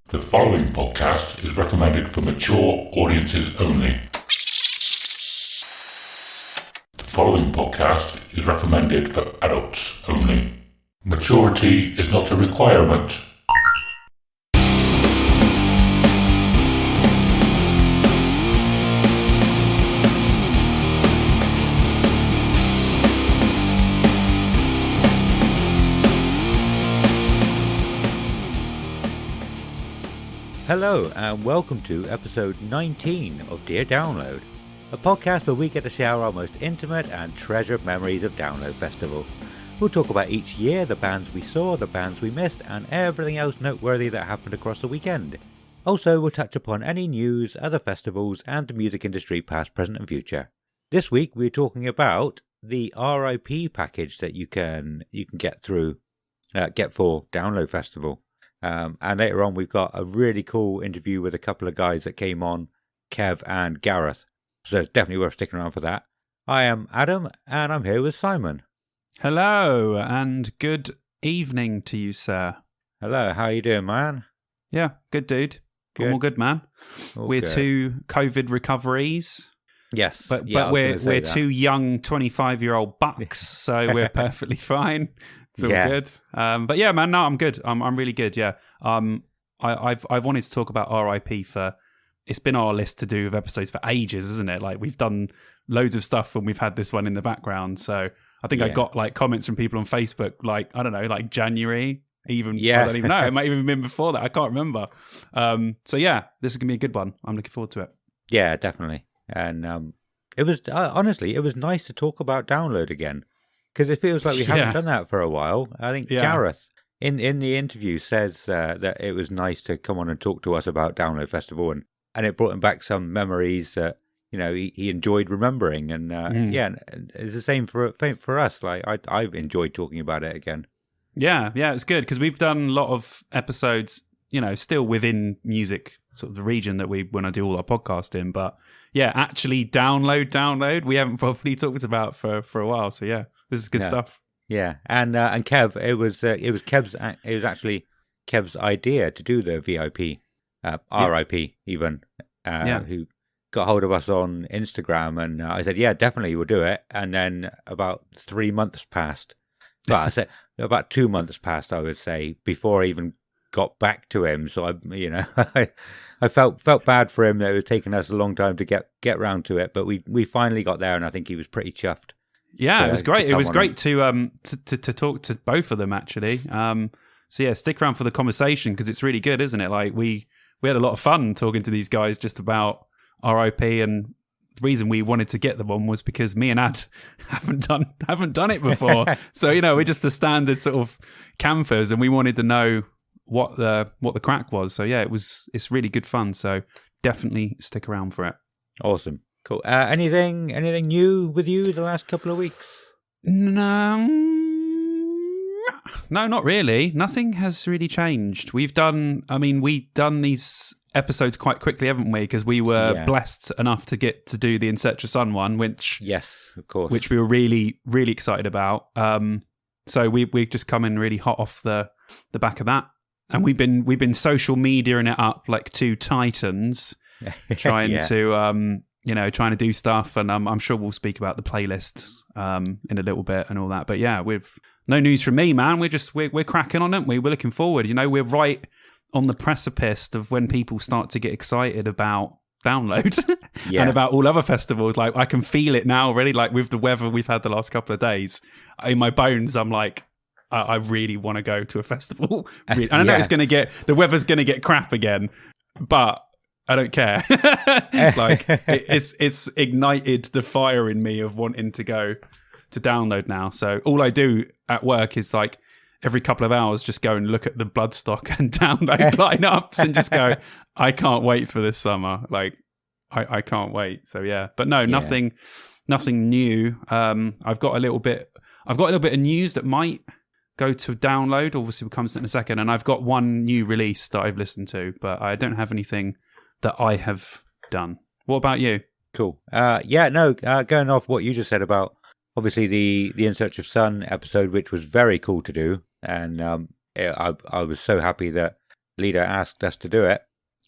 The following podcast is recommended for mature audiences only. The following podcast is recommended for adults only. Maturity is not a requirement. Hello and welcome to episode 19 of Dear Download, a podcast where we get to share our most intimate and treasured memories of Download Festival. We'll talk about each year, the bands we saw, the bands we missed, and everything else noteworthy that happened across the weekend. Also, we'll touch upon any news, other festivals, and the music industry past, present and future. This week we're talking about the RIP package that you can get for Download Festival. And later on, we've got a really cool interview with a couple of guys that came on, Kev and Gareth. So it's definitely worth sticking around for that. I am Adam, and I'm here with Simon. Hello, and good evening to you, sir. Hello, how you doing, man? Yeah, good, dude. Good. All good, man. We're good. two COVID recoveries. Yes, but yeah, we're two young 25-year-old bucks, so we're perfectly fine. It's all good. But yeah, man, no, I'm good. I'm really good. Yeah. I've wanted to talk about RIP for. It's been our list to do of episodes for ages, isn't it? Like we've done loads of stuff when we've had this one in the background. So I think I got like comments from people on Facebook, like I don't know, like January. Even I don't even know. It might even been before that. I can't remember. So yeah, this is gonna be a good one. I'm looking forward to it. Yeah, definitely. And it was honestly, it was nice to talk about Download again. Because it feels like we haven't done that for a while. I think Gareth, in the interview, says that it was nice to come on and talk to us about Download Festival. And it brought him back some memories that, you know, he enjoyed remembering. And and it's the same for us. Like, I've enjoyed talking about it again. Yeah, it's good. Because we've done a lot of episodes, you know, still within music, sort of the region that we want to do all our podcast in. But yeah, actually download, we haven't properly talked about for a while. So yeah. This is good stuff. Yeah, and Kev, it was actually Kev's idea to do the VIP, RIP even, who got hold of us on Instagram, and I said, yeah, definitely we'll do it. And then about 3 months passed, but I said about 2 months passed, I would say, before I even got back to him. So I felt bad for him that it was taking us a long time to get round to it, but we finally got there, and I think he was pretty chuffed. Yeah, it was great. It was great to talk to both of them actually. So yeah, stick around for the conversation because it's really good, isn't it? Like we had a lot of fun talking to these guys just about RIP, and the reason we wanted to get them on was because me and Ad haven't done it before. So you know, we're just the standard sort of campers, and we wanted to know what the crack was. So yeah, it's really good fun. So definitely stick around for it. Awesome. Cool. Anything new with you the last couple of weeks? No, not really. Nothing has really changed. We've done these episodes quite quickly, haven't we? Because we were blessed enough to get to do the In Search of Sun one, which yes, of course, which we were really, really excited about. So we just come in really hot off the back of that, and we've been social mediaing it up like two titans, trying to trying to do stuff, and I'm sure we'll speak about the playlists in a little bit and all that. But yeah, we've no news from me, man. We're cracking on, aren't we? We're looking forward. You know, we're right on the precipice of when people start to get excited about Download and about all other festivals. Like I can feel it now already. Like with the weather we've had the last couple of days, in my bones, I'm like, I really want to go to a festival. And I know the weather's gonna get crap again, but I don't care. Like it's ignited the fire in me of wanting to go to Download now. So all I do at work is like every couple of hours just go and look at the Bloodstock and Download lineups and just go, I can't wait for this summer. Like I can't wait. So yeah, but no, nothing new. I've got a little bit of news that might go to Download. Obviously, we'll come to it in a second. And I've got one new release that I've listened to, but I don't have anything that I have done. What about you? Cool. Going off what you just said about obviously the In Search of Sun episode, which was very cool to do, and I was so happy that leader asked us to do it.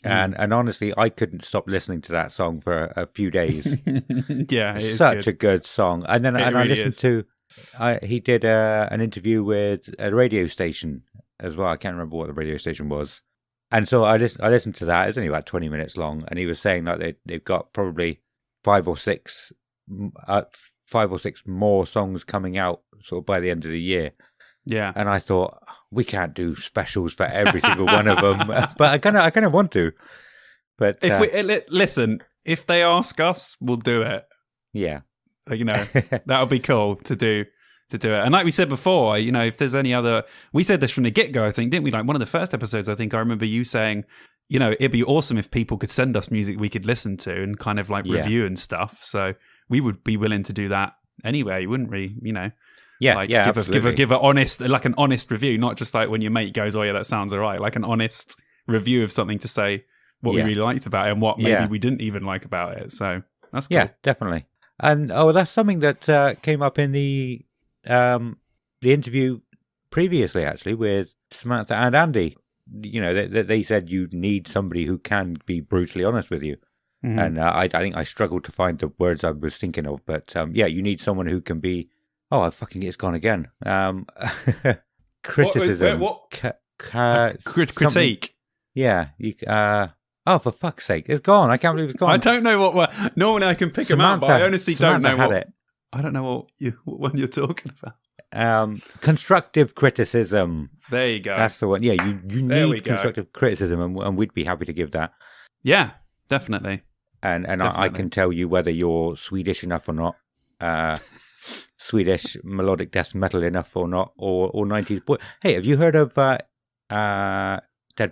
And honestly, I couldn't stop listening to that song for a few days. Yeah, it is Such good. a good song. And then I really listened is. to, he did an interview with a radio station as well. I can't remember what the radio station was. And so I listened to that. It's only about 20 minutes long. And he was saying that they've got probably 5 or 6 more songs coming out sort of by the end of the year. Yeah. And I thought, we can't do specials for every single one of them, but I kind of want to. But If we listen, if they ask us, we'll do it. yeah, You know, that would be cool to do it. And like we said before, you know, if there's any other, we said this from the get go, I think, didn't we? Like one of the first episodes, I think I remember you saying, you know, it'd be awesome if people could send us music we could listen to and kind of like review and stuff. So we would be willing to do that anyway. You wouldn't really, you know. yeah, Like yeah, give a honest, like an honest review, not just like when your mate goes, "Oh yeah, that sounds all right." Like an honest review of something to say what we really liked about it and what maybe we didn't even like about it. So that's cool. Yeah, definitely. And that's something that came up in the interview previously, actually, with Samantha and Andy. You know, they said you need somebody who can be brutally honest with you. Mm-hmm. And I think I struggled to find the words I was thinking of, but yeah, you need someone who can be. Oh, it's gone again. Criticism. Critique. Yeah. Oh, for fuck's sake, it's gone. I can't believe it's gone. I don't know what. Normally, I can pick them out, but I honestly don't know had what. it. I don't know what one you're talking about. Constructive criticism. There you go. That's the one. Yeah, you There we need go. constructive criticism, and we'd be happy to give that. Yeah, definitely. And Definitely. I can tell you whether you're Swedish enough or not. Swedish melodic death metal enough or not, or 90s boy. Hey, have you heard of Dead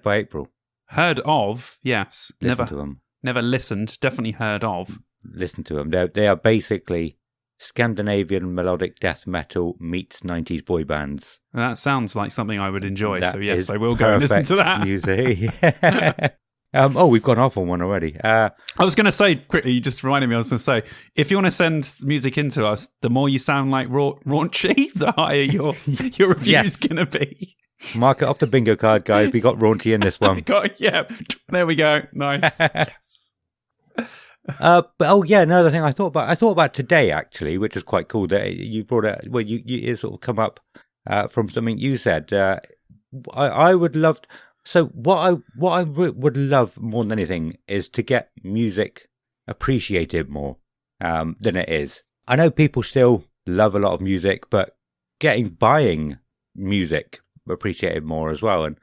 by April? Heard of? Yes. Listen to them. Never listened. Definitely heard of. Listen to them. They are basically Scandinavian melodic death metal meets 90s boy bands. That sounds like something I would enjoy. That So yes, is I will go and listen to perfect that. music. We've gone off on one already. I was going to say quickly, you just reminded me, I was going to say, if you want to send music into us, the more you sound like raunchy, the higher your review's Yes. going to be. Mark it off the bingo card, guys. We got raunchy in this one. Yeah, there we go. Nice. Yes. But another thing I thought about today actually, which was quite cool that you brought it. Well, it sort of come up from something you said. I would love. So what I would love more than anything is to get music appreciated more than it is. I know people still love a lot of music, but buying music appreciated more as well, and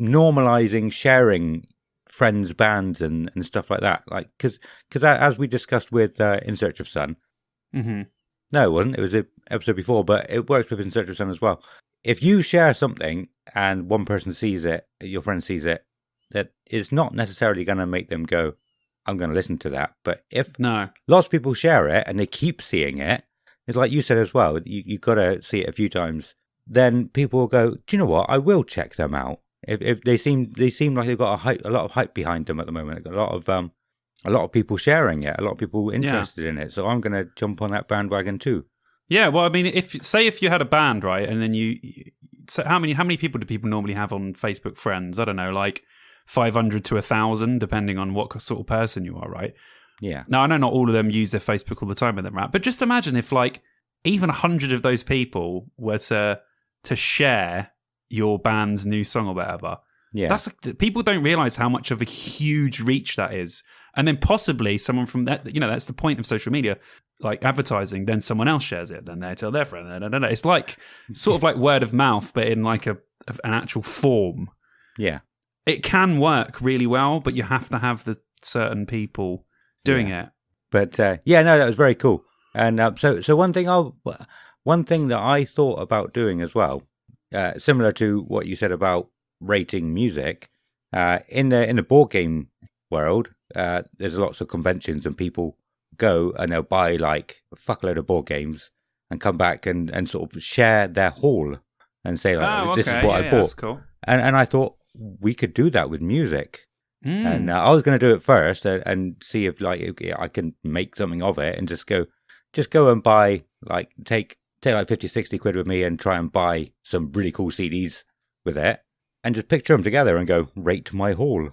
normalizing sharing friends, bands, and stuff like that. Like because as we discussed with In Search of Sun, Mm-hmm. no, it wasn't. It was an episode before, but it works with In Search of Sun as well. If you share something and one person sees it, your friend sees it, that is not necessarily going to make them go, I'm going to listen to that. But if No. lots of people share it and they keep seeing it, it's like you said as well, you've got to see it a few times. Then people will go, do you know what? I will check them out. If they seem like they've got a lot of hype behind them at the moment. A lot of people sharing it, a lot of people interested in it. So I'm going to jump on that bandwagon too. Yeah, well, I mean, if you had a band, right, and then so how many people do people normally have on Facebook friends? I don't know, like 500 to 1,000, depending on what sort of person you are, right? Yeah. Now, I know not all of them use their Facebook all the time with them, right? But just imagine if, like, even 100 of those people were to share your band's new song or whatever. Yeah. People don't realize how much of a huge reach that is. And then possibly someone from that, that's the point of social media, like advertising, then someone else shares it, then they tell their friend. It's like sort of like word of mouth, but in like an actual form. Yeah. It can work really well, but you have to have the certain people doing it. But that was very cool. And so one thing that I thought about doing as well, similar to what you said about rating music, in the board game world, there's lots of conventions and people go and they'll buy like a fuckload of board games and come back and sort of share their haul and say like, this is what I bought. That's cool. And I thought we could do that with music. Mm. And I was going to do it first and see if like I can make something of it and just go and buy like take like 50, 60 quid with me and try and buy some really cool CDs with it and just picture them together and go, rate my haul.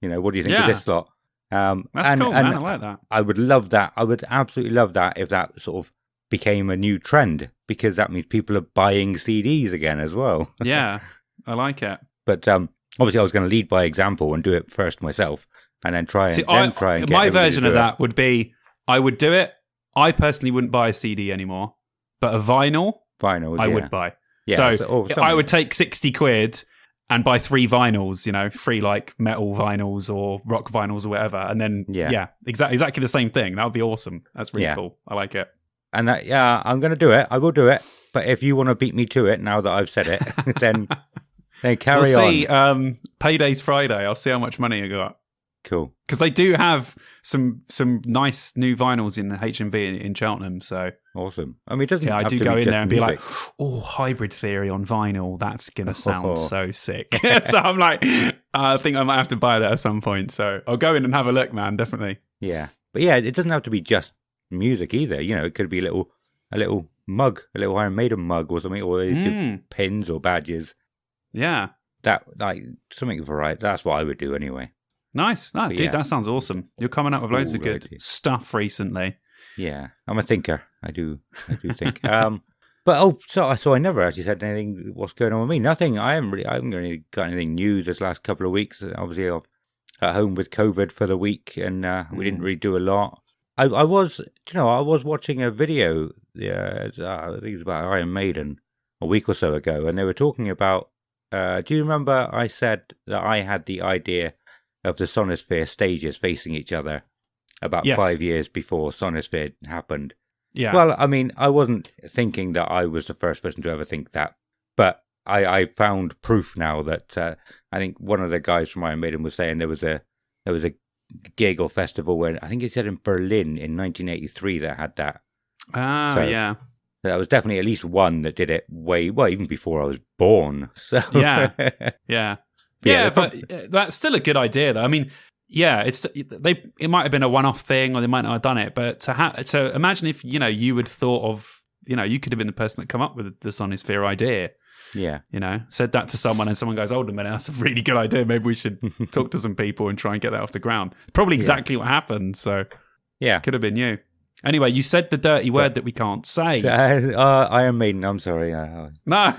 What do you think of Yeah. this lot? That's and, cool, and man. I like that. I would love that. I would absolutely love that if that sort of became a new trend, because that means people are buying CDs again as well. Yeah, I like it. But obviously, I was going to lead by example and do it first myself, and then try and See, get my everybody version to of do it. that would be I would do it. I personally wouldn't buy a CD anymore, but a vinyl Vinyls, I yeah. would buy. Yeah, so something. I would take 60 quid and buy 3 vinyls, 3 like metal vinyls or rock vinyls or whatever. And then, exactly the same thing. That would be awesome. That's really cool. I like it. And I'm going to do it. I will do it. But if you want to beat me to it now that I've said it, then carry we'll on. see. Payday's Friday. I'll see how much money I got. Cool. Because they do have some nice new vinyls in HMV in Cheltenham. So awesome. I mean, it doesn't. Yeah, I have do to go be in just there and be music. like, oh, Hybrid Theory on vinyl. That's going to sound so sick. So I'm like, I think I might have to buy that at some point. So I'll go in and have a look, man. Definitely. Yeah. But yeah, it doesn't have to be just music either. It could be a little mug, a little Iron Maiden mug or something, or they do pins or badges. Yeah. That, like, something variety. That's what I would do anyway. Nice. No, dude, that sounds awesome. You're coming up with loads of Cool good idea. stuff recently. Yeah. I'm a thinker. I do think. But so I never actually said anything. What's going on with me? Nothing. I haven't really got anything new this last couple of weeks. Obviously, I'm at home with COVID for the week, and we didn't really do a lot. I was watching a video. I think it was about Iron Maiden a week or so ago, and they were talking about. Do you remember I said that I had the idea of the Sonosphere stages facing each other about 5 years before Sonosphere happened? Yeah. Well, I mean, I wasn't thinking that I was the first person to ever think that, but I found proof now that I think one of the guys from Iron Maiden was saying there was a gig or festival where I think he said in Berlin in 1983 that had that. Yeah. There was definitely at least one that did it even before I was born. So Yeah. Yeah, but that's still a good idea, though. I mean, yeah, it might have been a one-off thing, or they might not have done it. But to imagine if you had thought of, you could have been the person that come up with the Sonosphere idea. Yeah. Said that to someone, and someone goes, "Hold a minute, that's a really good idea. Maybe we should talk to some people and try and get that off the ground." Probably exactly what happened. So yeah, could have been you. Anyway, you said the dirty word that we can't say. Iron Maiden. I'm sorry. No.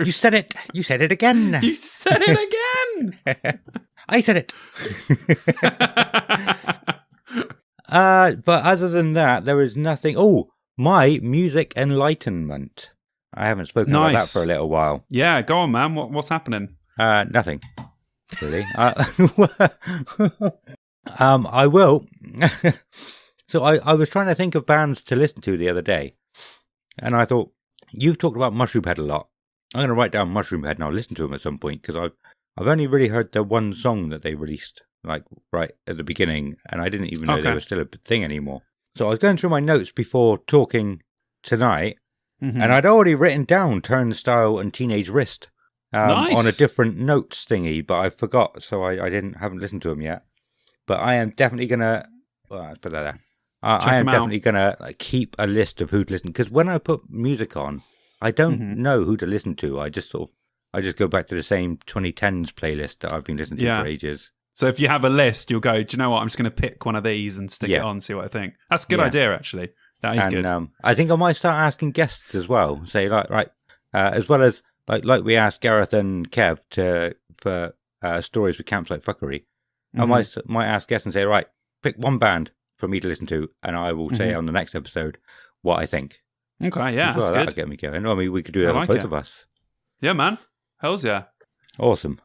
You said it. You said it again. You said it again. I said it. But other than that, there is nothing. Oh, my music enlightenment. I haven't spoken about that for a little while. Yeah, go on, man. What's happening? Nothing, really. I will. So I was trying to think of bands to listen to the other day, and I thought, you've talked about Mushroomhead a lot. I'm going to write down Mushroomhead and I'll listen to them at some point, because I've only really heard the one song that they released, like right at the beginning, and I didn't even know they were still a thing anymore. So I was going through my notes before talking tonight, and I'd already written down Turnstile and Teenage Wrist on a different notes thingy, but I forgot, so I haven't listened to them yet. But I am definitely going to... put that there. I am definitely going to keep a list of who to listen, because when I put music on, I don't know who to listen to. I just go back to the same 2010s playlist that I've been listening to for ages. So if you have a list, you'll go, do you know what? I'm just going to pick one of these and stick it on, see what I think. That's a good idea, actually. That is good. I think I might start asking guests as well. Say as well as like we asked Gareth and Kev for stories with Campsite Fuckery. I might ask guests and say, right, pick one band for me to listen to, and I will say on the next episode what I think. Okay, yeah, that's good. That'll get me going. I mean, we could do that with both of us. Yeah, man. Hells yeah. Awesome.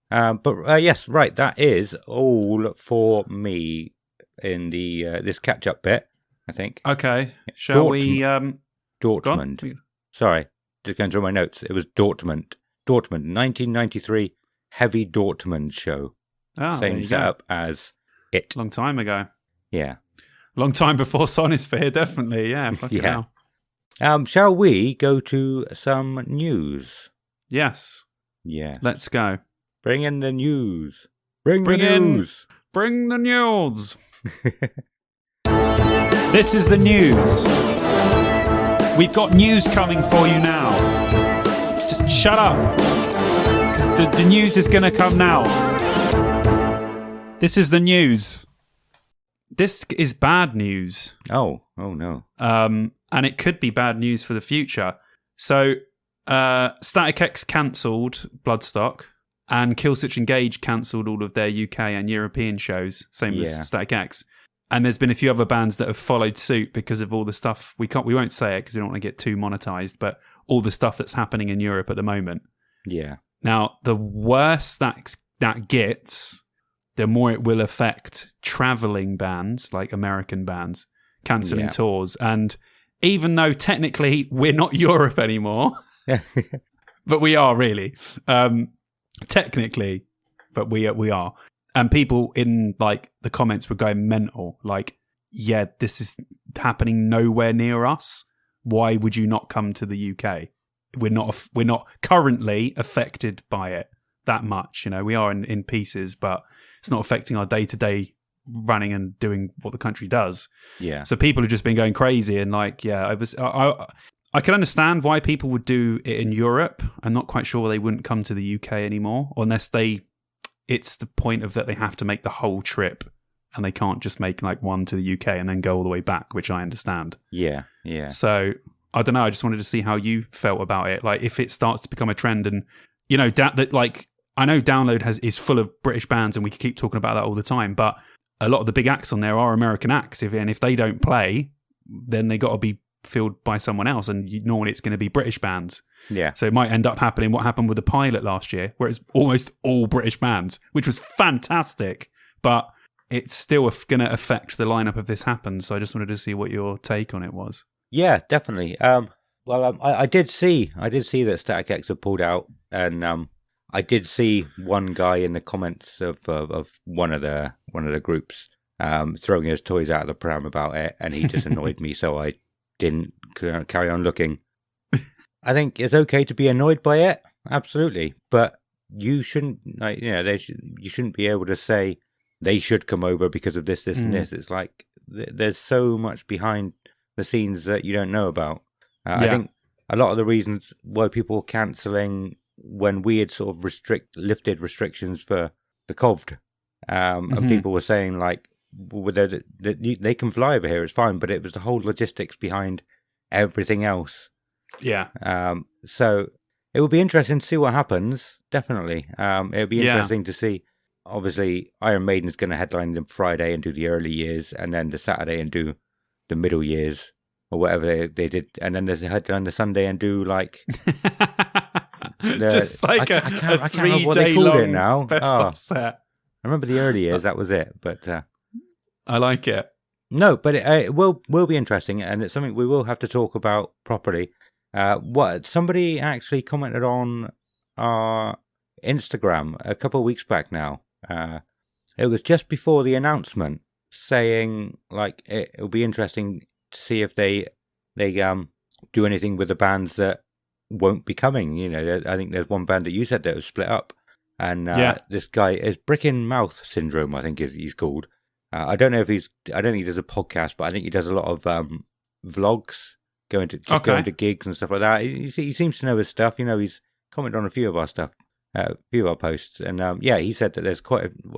But yes, right, that is all for me in the this catch-up bit, I think. Okay, shall we... Dortmund. Sorry, just going through my notes. It was Dortmund. Dortmund, 1993 Heavy Dortmund show. Oh, same setup as it. Long time ago. Yeah. Long time before Sonosphere, definitely. Yeah. Shall we go to some news? Yes. Yeah. Let's go. Bring in the news. Bring the news. Bring the news. This is the news. We've got news coming for you now. Just shut up. The news is going to come now. This is the news. This is bad news. Oh no. And it could be bad news for the future. So, Static X cancelled Bloodstock, and Killswitch Engage cancelled all of their UK and European shows, same as Static X. And there's been a few other bands that have followed suit because of all the stuff. We won't say it because we don't want to get too monetized, but all the stuff that's happening in Europe at the moment. Yeah. Now, the worse that gets, the more it will affect traveling bands, like American bands, cancelling tours. And even though technically we're not Europe anymore, but we are really, technically, but we are. And people in like the comments were going mental, like, yeah, this is happening nowhere near us. Why would you not come to the UK? We're not currently affected by it that much. You know, we are in pieces, but it's not affecting our day-to-day running and doing what the country does. Yeah. So people have just been going crazy, and like, yeah, I can understand why people would do it in Europe. I'm not quite sure why they wouldn't come to the UK anymore, unless it's the point of that they have to make the whole trip, and they can't just make like one to the UK and then go all the way back, which I understand. Yeah. So I don't know. I just wanted to see how you felt about it. Like, if it starts to become a trend, and you know that like, I know Download is full of British bands, and we can keep talking about that all the time. But a lot of the big acts on there are American acts, if they don't play, then they got to be filled by someone else, and normally it's going to be British bands. Yeah. So it might end up happening what happened with the Pilot last year, where it's almost all British bands, which was fantastic. But it's still going to affect the lineup if this happens. So I just wanted to see what your take on it was. Yeah, definitely. I did see that Static X had pulled out, and I did see one guy in the comments of one of the groups throwing his toys out of the pram about it, and he just annoyed me, so I didn't carry on looking. I think it's okay to be annoyed by it, absolutely, but you shouldn't, like, you know, you shouldn't be able to say they should come over because of this, and this. It's like there's so much behind the scenes that you don't know about. I think a lot of the reasons why people were cancelling when we had sort of lifted restrictions for the COVID, and people were saying like, well, they can fly over here, it's fine, but it was the whole logistics behind everything else. Yeah. So it will be interesting to see what happens. Definitely. It'll be interesting to see. Obviously, Iron Maiden's going to headline the Friday and do the early years, and then the Saturday and do the middle years, or whatever they did, and then there's a headline the Sunday and do like just like a 3-day long now. best of set. I remember the early years, that was it. But I like it. No, but it will be interesting, and it's something we will have to talk about properly. What somebody actually commented on our Instagram a couple of weeks back now. It was just before the announcement, saying like it'll be interesting to see if they do anything with the bands that won't be coming. You know, I think there's one band that you said that was split up, and this guy is Brick in Mouth Syndrome, I think he's called. I don't think he does a podcast, but I think he does a lot of vlogs, going to gigs and stuff like that. He seems to know his stuff. You know, he's commented on a few of our stuff, a few of our posts, and he said that there's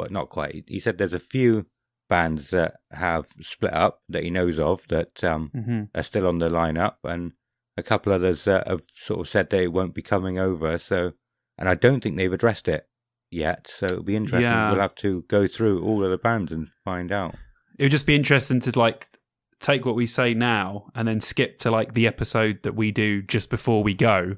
not quite. He said there's a few bands that have split up that he knows of that are still on the lineup, and a couple others that have sort of said they won't be coming over. So, and I don't think they've addressed it yet. So it'll be interesting. Yeah. We'll have to go through all of the bands and find out. It would just be interesting to like take what we say now and then skip to like the episode that we do just before we go.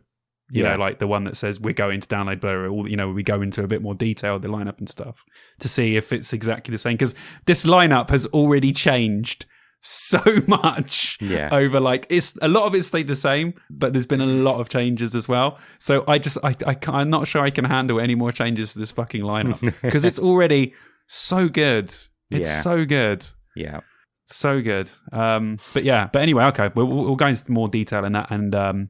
You know, like the one that says we're going to Download Blur, or, you know, we go into a bit more detail, the lineup and stuff, to see if it's exactly the same. Because this lineup has already changed so much over, like, a lot of it stayed the same, but there's been a lot of changes as well. So I'm not sure I can handle any more changes to this fucking lineup, because it's already so good. It's so good. Yeah. So good. But anyway, okay, we'll go into more detail in that, and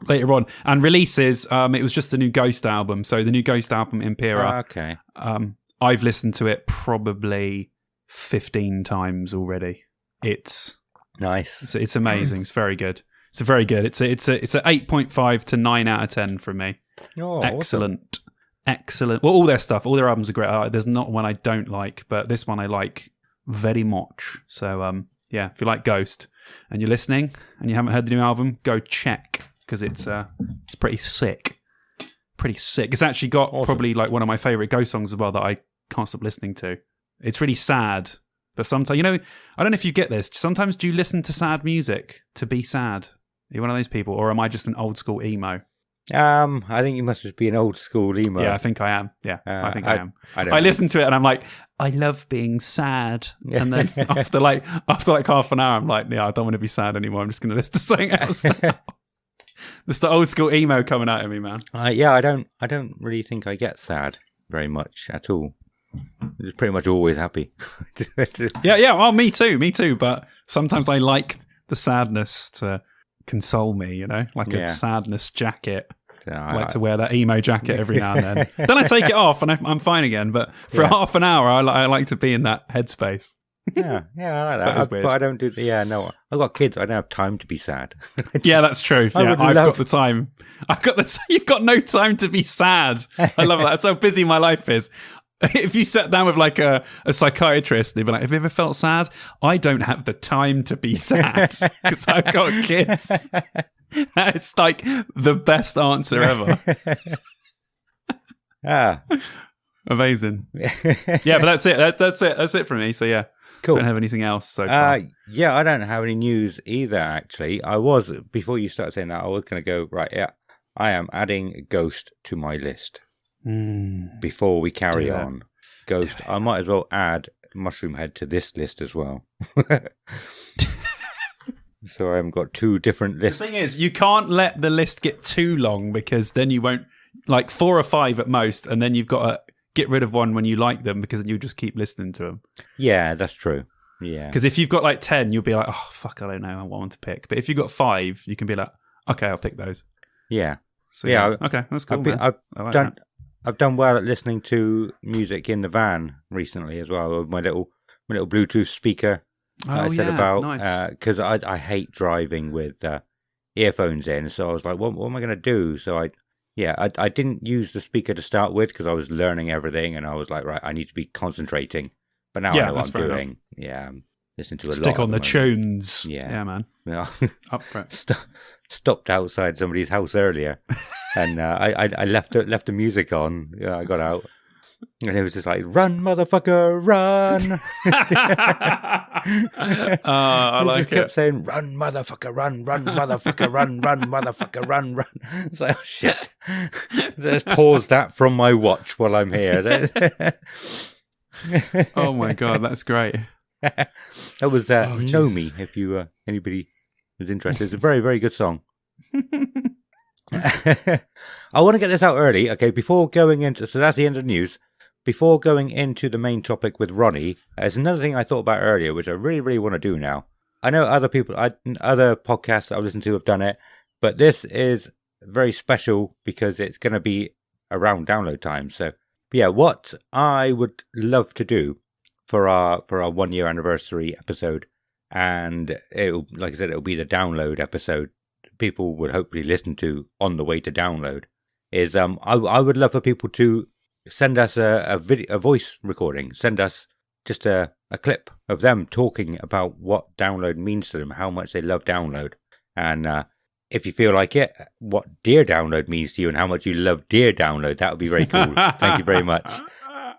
later on. And releases, it was just the new Ghost album. So the new Ghost album, Impera. Okay. I've listened to it probably 15 times already. It's nice. It's amazing. It's very good. It's a 8.5 to 9 out of 10 from me. Oh, excellent. excellent. Well, all their stuff, all their albums are great. There's not one I don't like, but this one I like very much. So, yeah, if you like Ghost and you're listening and you haven't heard the new album, go check because it's pretty sick. Pretty sick. It's actually got probably like one of my favorite Ghost songs as well that I can't stop listening to. It's really sad, but sometimes, you know, I don't know if you get this. Sometimes do you listen to sad music to be sad? Are you one of those people, or am I just an old school emo? I think you must just be an old school emo. Yeah, I think I am. Yeah, I think I am. I listen to it and I'm like, I love being sad. And then after like half an hour, I'm like, yeah, I don't want to be sad anymore. I'm just going to listen to something else now. There's the old school emo coming out of me, man. Yeah, I don't really think I get sad very much at all. I'm just pretty much always happy. Yeah. Well, me too. But sometimes I like the sadness to console me, you know, like a sadness jacket. I like to wear that emo jacket every now and then. Then I take it off and I'm fine again. But for half an hour, I like to be in that headspace. Yeah, I like that. But I don't do. Yeah, no, I've got kids. I don't have time to be sad. Yeah, that's true. Yeah, I've got the time. You've got no time to be sad. I love that. That's how busy my life is. If you sat down with like a psychiatrist, they'd be like, have you ever felt sad? I don't have the time to be sad because I've got kids. It's like the best answer ever. Amazing. Yeah, but that's it. That's it. That's it for me. So yeah, cool. Don't have anything else so far. Yeah, I don't have any news either, actually. Before you start saying that, I was going to go, right, yeah, I am adding Ghost to my list. Before we carry on, Ghost, I might as well add Mushroomhead to this list as well. So I haven't got two different lists. The thing is, you can't let the list get too long because then you won't, like 4 or 5 at most, and then you've got to get rid of one when you like them because then you'll just keep listening to them. Yeah, that's true. Yeah. Because if you've got like 10, you'll be like, oh, fuck, I don't know what I want to pick. But if you've got 5, you can be like, okay, I'll pick those. Yeah. So, okay, that's cool. I've done well at listening to music in the van recently as well. With my little Bluetooth speaker. I said about because I hate driving with earphones in, so I was like, what am I going to do? So I didn't use the speaker to start with because I was learning everything, and I was like, right, I need to be concentrating. But now I know what I'm doing. Enough. Yeah, I'm listening to a lot. Stick on the tunes. Yeah, man. Yeah. Up front. Stopped outside somebody's house earlier, and I left the music on. Yeah, I got out, and it was just like, "Run, motherfucker, run!" I like just kept saying, "Run, motherfucker, run, run, motherfucker, run, run, motherfucker, run, run." It's like, oh shit! Let's pause that from my watch while I'm here. Oh my god, that's great. That was Know Me. If you anybody was interested, it's a very, very good song. I want to get this out early, okay, before going into, so that's the end of the news. Before going into the main topic with Ronnie, there's another thing I thought about earlier, which I really, really want to do now. I know other podcasts that I've listened to have done it, but this is very special because it's going to be around download time. So, yeah, what I would love to do for our 1 year anniversary episode, and it'll, like I said, it'll be the download episode people would hopefully listen to on the way to download, is I would love for people to send us a voice recording, send us just a clip of them talking about what download means to them, how much they love download, and if you feel like it, what Dear Download means to you and how much you love Dear Download. That would be very cool. Thank you very much.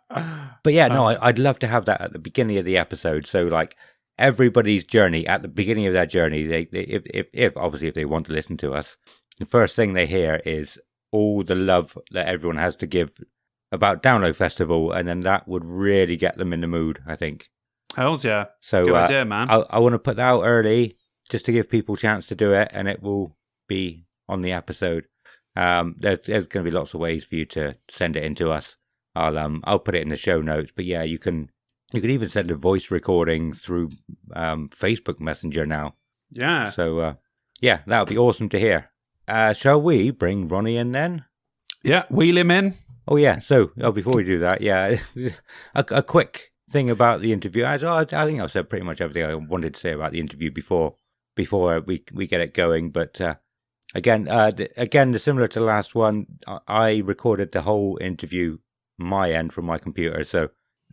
But yeah, no, I'd love to have that at the beginning of the episode. So like everybody's journey at the beginning of their journey, if obviously if they want to listen to us, the first thing they hear is all the love that everyone has to give about Download Festival, and then that would really get them in the mood, I think. Hells yeah. So good idea, man. I want to put that out early just to give people a chance to do it, and it will be on the episode. There's going to be lots of ways for you to send it in to us. I'll put it in the show notes, but yeah, you can even send a voice recording through Facebook Messenger now. Yeah. So yeah, that would be awesome to hear. Shall we bring Ronnie in then? Yeah, wheel him in. Oh yeah. So before we do that, yeah, a quick thing about the interview. I think I've said pretty much everything I wanted to say about the interview before we get it going. But Again, similar to the last one, I recorded the whole interview my end from my computer, so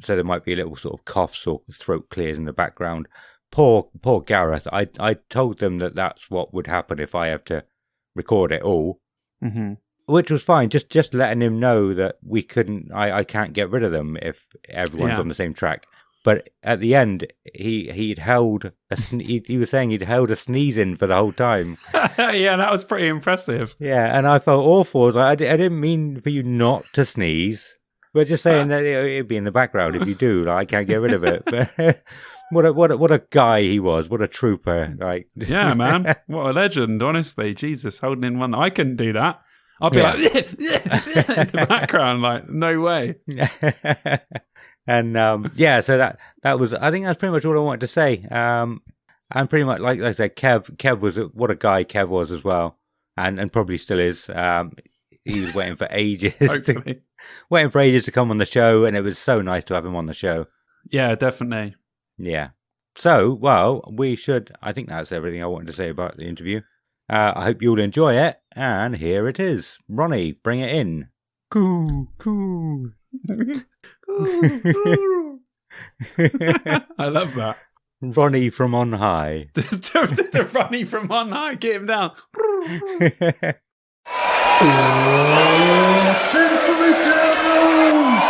there might be a little sort of coughs or throat clears in the background. Poor Gareth. I told them that that's what would happen if I have to record it all, which was fine. Just letting him know that we couldn't. I can't get rid of them if everyone's on the same track. But at the end, he'd held he was saying he'd held a sneeze in for the whole time. Yeah, that was pretty impressive. Yeah, and I felt awful. I was like, I didn't mean for you not to sneeze. We're just saying that it'd be in the background if you do. Like, I can't get rid of it. But what a guy he was. What a trooper. Like, yeah, man. What a legend, honestly. Jesus, holding in one. I couldn't do that. I'd be like, in the background, like, no way. And so that was, I think that's pretty much all I wanted to say. And pretty much, like I said, Kev was, what a guy Kev was as well. And probably still is. He was waiting for ages. Waiting for ages to come on the show, and it was so nice to have him on the show. Yeah, definitely. Yeah. So, well, I think that's everything I wanted to say about the interview. I hope you'll enjoy it, and here it is. Ronnie, bring it in. Cool. I love that. Ronnie from on high. The Ronnie from on high, get him down. Sing for me, download!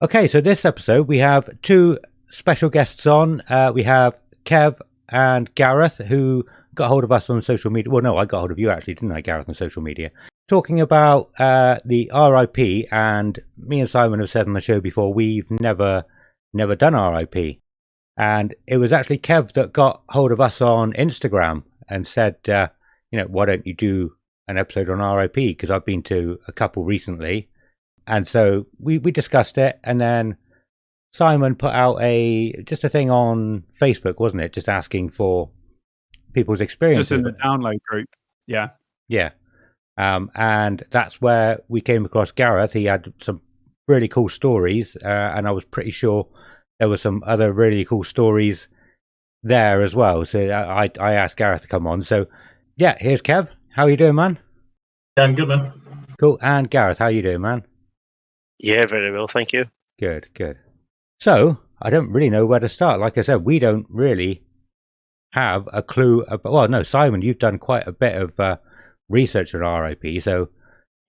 Okay, so this episode we have two special guests on. We have Kev and Gareth, who got hold of us on social media. Well, no, I got hold of you actually, didn't I, Gareth, on social media? Talking about the RIP, and me and Simon have said on the show before, we've never done RIP. And it was actually Kev that got hold of us on Instagram and said, why don't you do an episode on RIP? Because I've been to a couple recently. And so we discussed it. And then Simon put out just a thing on Facebook, wasn't it? Just asking for people's experiences. Just in the download group. Yeah. Yeah. And that's where we came across Gareth. He had some really cool stories. And I was pretty sure there were some other really cool stories there as well. So I asked Gareth to come on. So, yeah, here's Kev. How are you doing, man? Yeah, I'm good, man. Cool. And Gareth, how are you doing, man? Yeah, very well, thank you. Good. So, I don't really know where to start. Like I said, we don't really have a clue. Simon, you've done quite a bit of research on RIP. So, do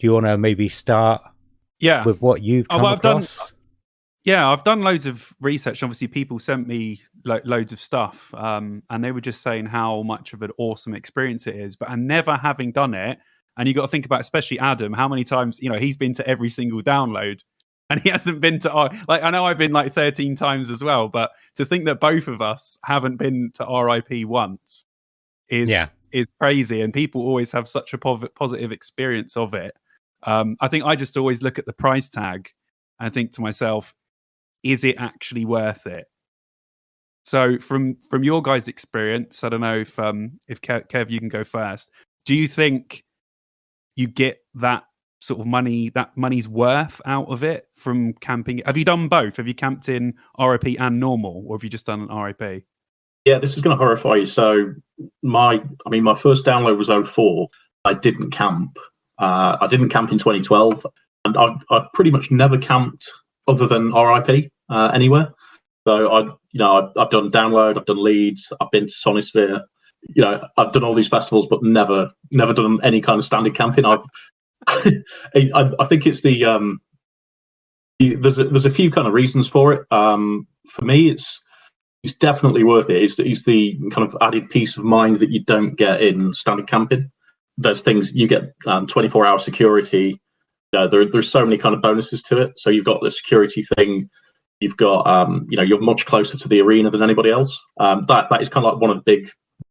you want to maybe start with what you've come across? I've done loads of research. Obviously, people sent me loads of stuff, and they were just saying how much of an awesome experience it is. But never having done it, and you got to think about, especially Adam, how many times he's been to every single download, and he hasn't been to I know I've been 13 times as well, but to think that both of us haven't been to RIP once is crazy. And people always have such a positive experience of it. I think I just always look at the price tag and think to myself, is it actually worth it? So from your guys' experience, I don't know if Kev, you can go first. Do you think you get that sort of money's worth out of it from camping? Have you done both? Have you camped in RIP and normal, or have you just done an RIP? Yeah, this is going to horrify you. So my first download was 2004. I didn't camp. I didn't camp in 2012, and I've pretty much never camped other than RIP anywhere. So I've done Download, I've done Leeds, I've been to Sonisphere. I've done all these festivals, but never done any kind of standard camping. I think it's there's a few kind of reasons for it. For me, it's definitely worth it. It's the kind of added peace of mind that you don't get in standard camping. There's things you get, 24-hour security. There's so many kind of bonuses to it. So you've got the security thing. You've got, you're much closer to the arena than anybody else. That is kind of like one of the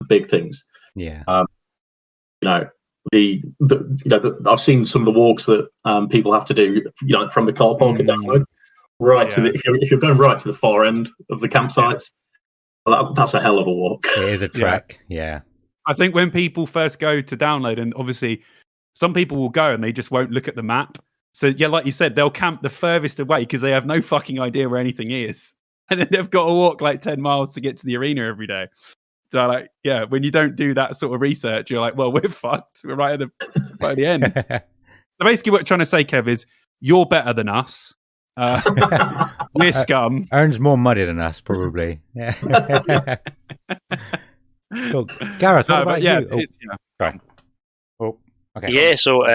big things. Yeah. I've seen some of the walks that people have to do, from the car park at Download to the, if you're going right to the far end of the campsites, that's a hell of a walk. It is a trek. Yeah. I think when people first go to Download, and obviously some people will go and they just won't look at the map. So, like you said, they'll camp the furthest away because they have no fucking idea where anything is. and then they've got to walk like 10 miles to get to the arena every day. So like, yeah, when you don't do that sort of research, you're like, well, we're fucked. We're right at the end. So basically what we're trying to say, Kev, is you're better than us. We're scum. Earns more money than us, probably. Yeah. Cool. Gareth, what about you? Sorry. Oh, okay. Yeah, so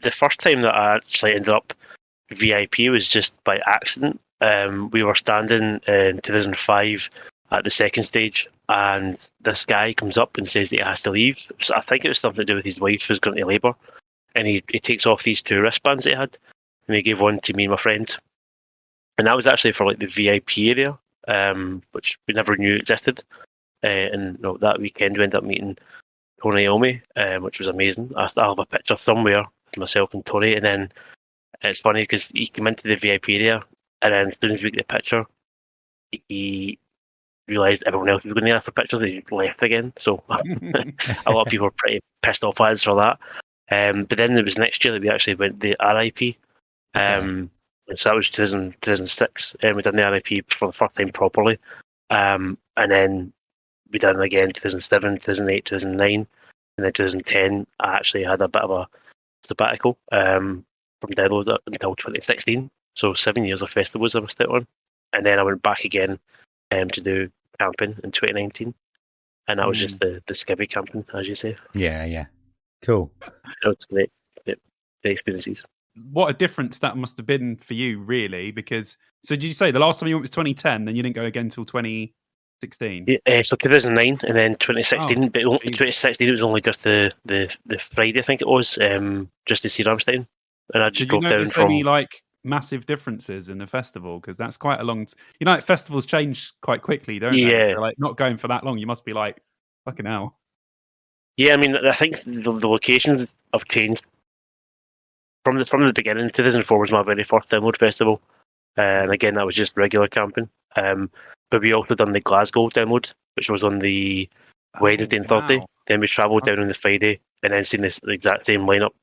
the first time that I actually ended up VIP was just by accident. We were standing in 2005 at the second stage, and this guy comes up and says that he has to leave. So I think it was something to do with his wife who's going to labour, and he takes off these 2 wristbands that he had, and he gave one to me and my friend, and that was actually for like the VIP area, which we never knew existed. And that weekend we ended up meeting Tony Iommi, which was amazing. I have a picture somewhere of myself and Tony, and then it's funny because he came into the VIP area, and then as soon as we get the picture, he realised everyone else was going there for pictures, and he left again. So a lot of people were pretty pissed off at us for that. But then there was next year that we actually went the RIP. And so that was 2006, and we done the RIP for the first time properly. And then we done it again 2007, 2008, 2009, and then 2010. I actually had a bit of a sabbatical from Download until 2016. So 7 years of festivals I missed out on, and then I went back again to do camping in 2019, and that was just the skivvy camping, as you say. Yeah. Cool. It's great. Great experiences. What a difference that must have been for you, really, because so did you say the last time you went was 2010, and you didn't go again until 2016? Yeah, so 2009 and then 2016, Oh, but 2016 it was only just the Friday, I think it was, just to see Rammstein, and I just Did you drove down notice from. any like massive differences in the festival? Because that's quite a long. Like festivals change quite quickly, don't they? Yeah. So like not going for that long, you must be like, fucking hell. Yeah, I mean, I think the locations have changed from the beginning. 2004 was my very first Download festival, and again that was just regular camping. But we also done the Glasgow Download, which was on the Wednesday and Thursday. Wow. Then we travelled down on the Friday, and then seen the exact same lineup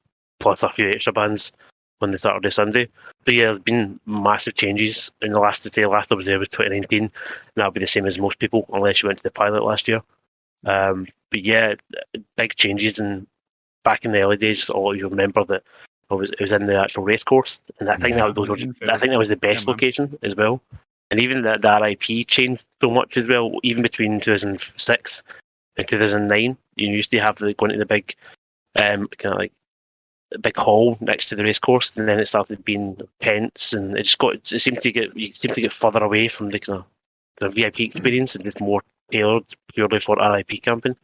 plus a few extra bands on the Saturday, Sunday. But yeah, there's been massive changes in the last day. Last I was there was 2019, and that'll be the same as most people, unless you went to the pilot last year. But yeah, big changes. And back in the early days, all you remember that it was in the actual race course, and I think that was the best location as well. And even the RIP changed so much as well. Even between 2006 and 2009, you used to have going to the big, kind of like big hall next to the race course, and then it started being tents, and you seemed to get further away from the kind of the VIP experience and just more tailored purely for RIP camping.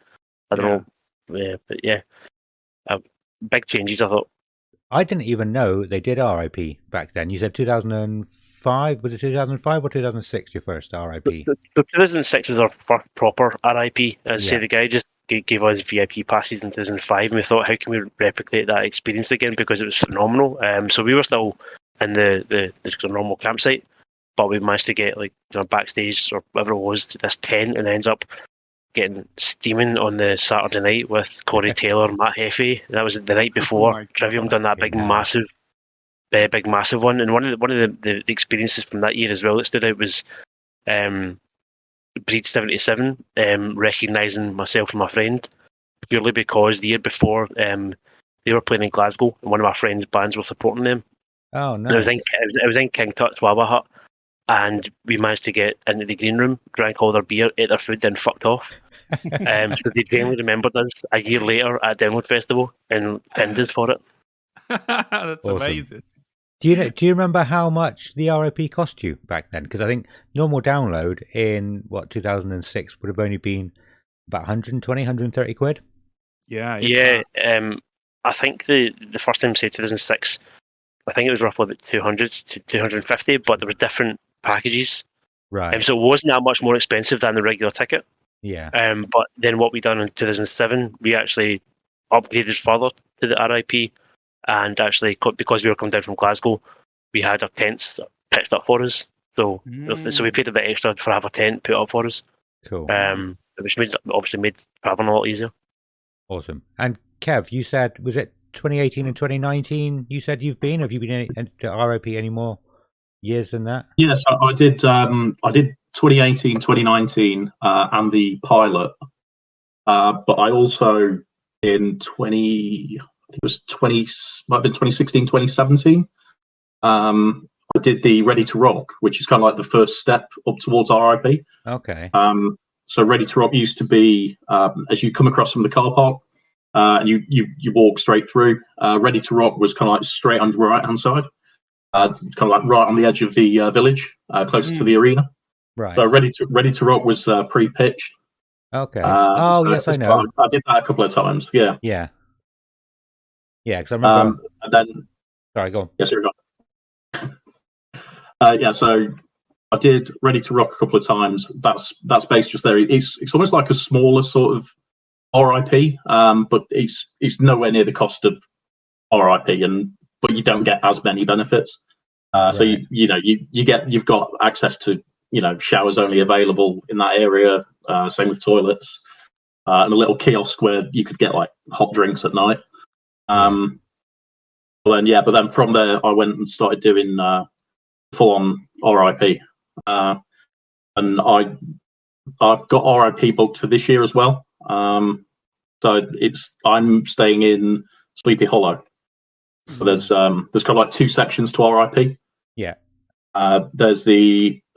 I don't know, but yeah, big changes. I thought. I didn't even know they did RIP back then. You said 2005. Was it 2005 or 2006? Your first RIP? So 2006 was our first proper RIP. As I say, the guy just gave us VIP passes in 2005, and we thought, how can we replicate that experience again? Because it was phenomenal. So we were still in the normal campsite, but we managed to get backstage or whatever it was to this tent, and ends up getting steaming on the Saturday night with Corey Taylor, Matt Heffy. That was the night before Trivium done that big massive one. And one of the experiences from that year as well that stood out was Breed 77 recognising myself and my friend, purely because the year before they were playing in Glasgow, and one of my friend's bands were supporting them. Oh, nice. And I was in King Tut's Wawa Hut, and we managed to get into the green room, drank all their beer, ate their food, then fucked off. So they genuinely remembered us a year later at Download Festival and pinned us for it. That's Awesome. amazing. Do you remember how much the RIP cost you back then? Because I think normal download in 2006 would have only been about 120, 130 quid. Yeah. I think the first time, say 2006, I think it was roughly about 200 to 250, but there were different packages. Right. So it wasn't that much more expensive than the regular ticket. Yeah. But then what we done in 2007, we actually upgraded further to the RIP, and actually, because we were coming down from Glasgow, we had our tents pitched up for us. So we paid a bit extra for have a tent put up for us. Cool. Which obviously made traveling a lot easier. Awesome. And Kev, you said, was it 2018 and 2019? You said you've been. Have you been to RIP anymore? years than that? Yes, I did. I did 2018, 2019, and the pilot. But I also in 20, I think it was 20, might have been 2016, 2017. I did the Ready to Rock, which is kind of like the first step up towards RIP. Okay. So Ready to Rock used to be as you come across from the car park, and you walk straight through. Ready to Rock was kind of like straight on your right hand side, kind of like right on the edge of the village, closer to the arena. Right. So Ready to Rock was pre-pitched. Okay. Yes, I know. I did that a couple of times. Yeah. Yeah. Yeah, because I remember. And then, Sorry, go on. yes, you're yeah. So I did Ready to Rock a couple of times. That's based just there. It's almost like a smaller sort of RIP, but it's nowhere near the cost of RIP, but you don't get as many benefits. So Right. you've got access to showers only available in that area. Same with toilets, and a little kiosk where you could get like hot drinks at night. But then from there I went and started doing full on RIP, and I've got RIP booked for this year as well. So I'm staying in Sleepy Hollow. So there's kind of like two sections to RIP. Yeah.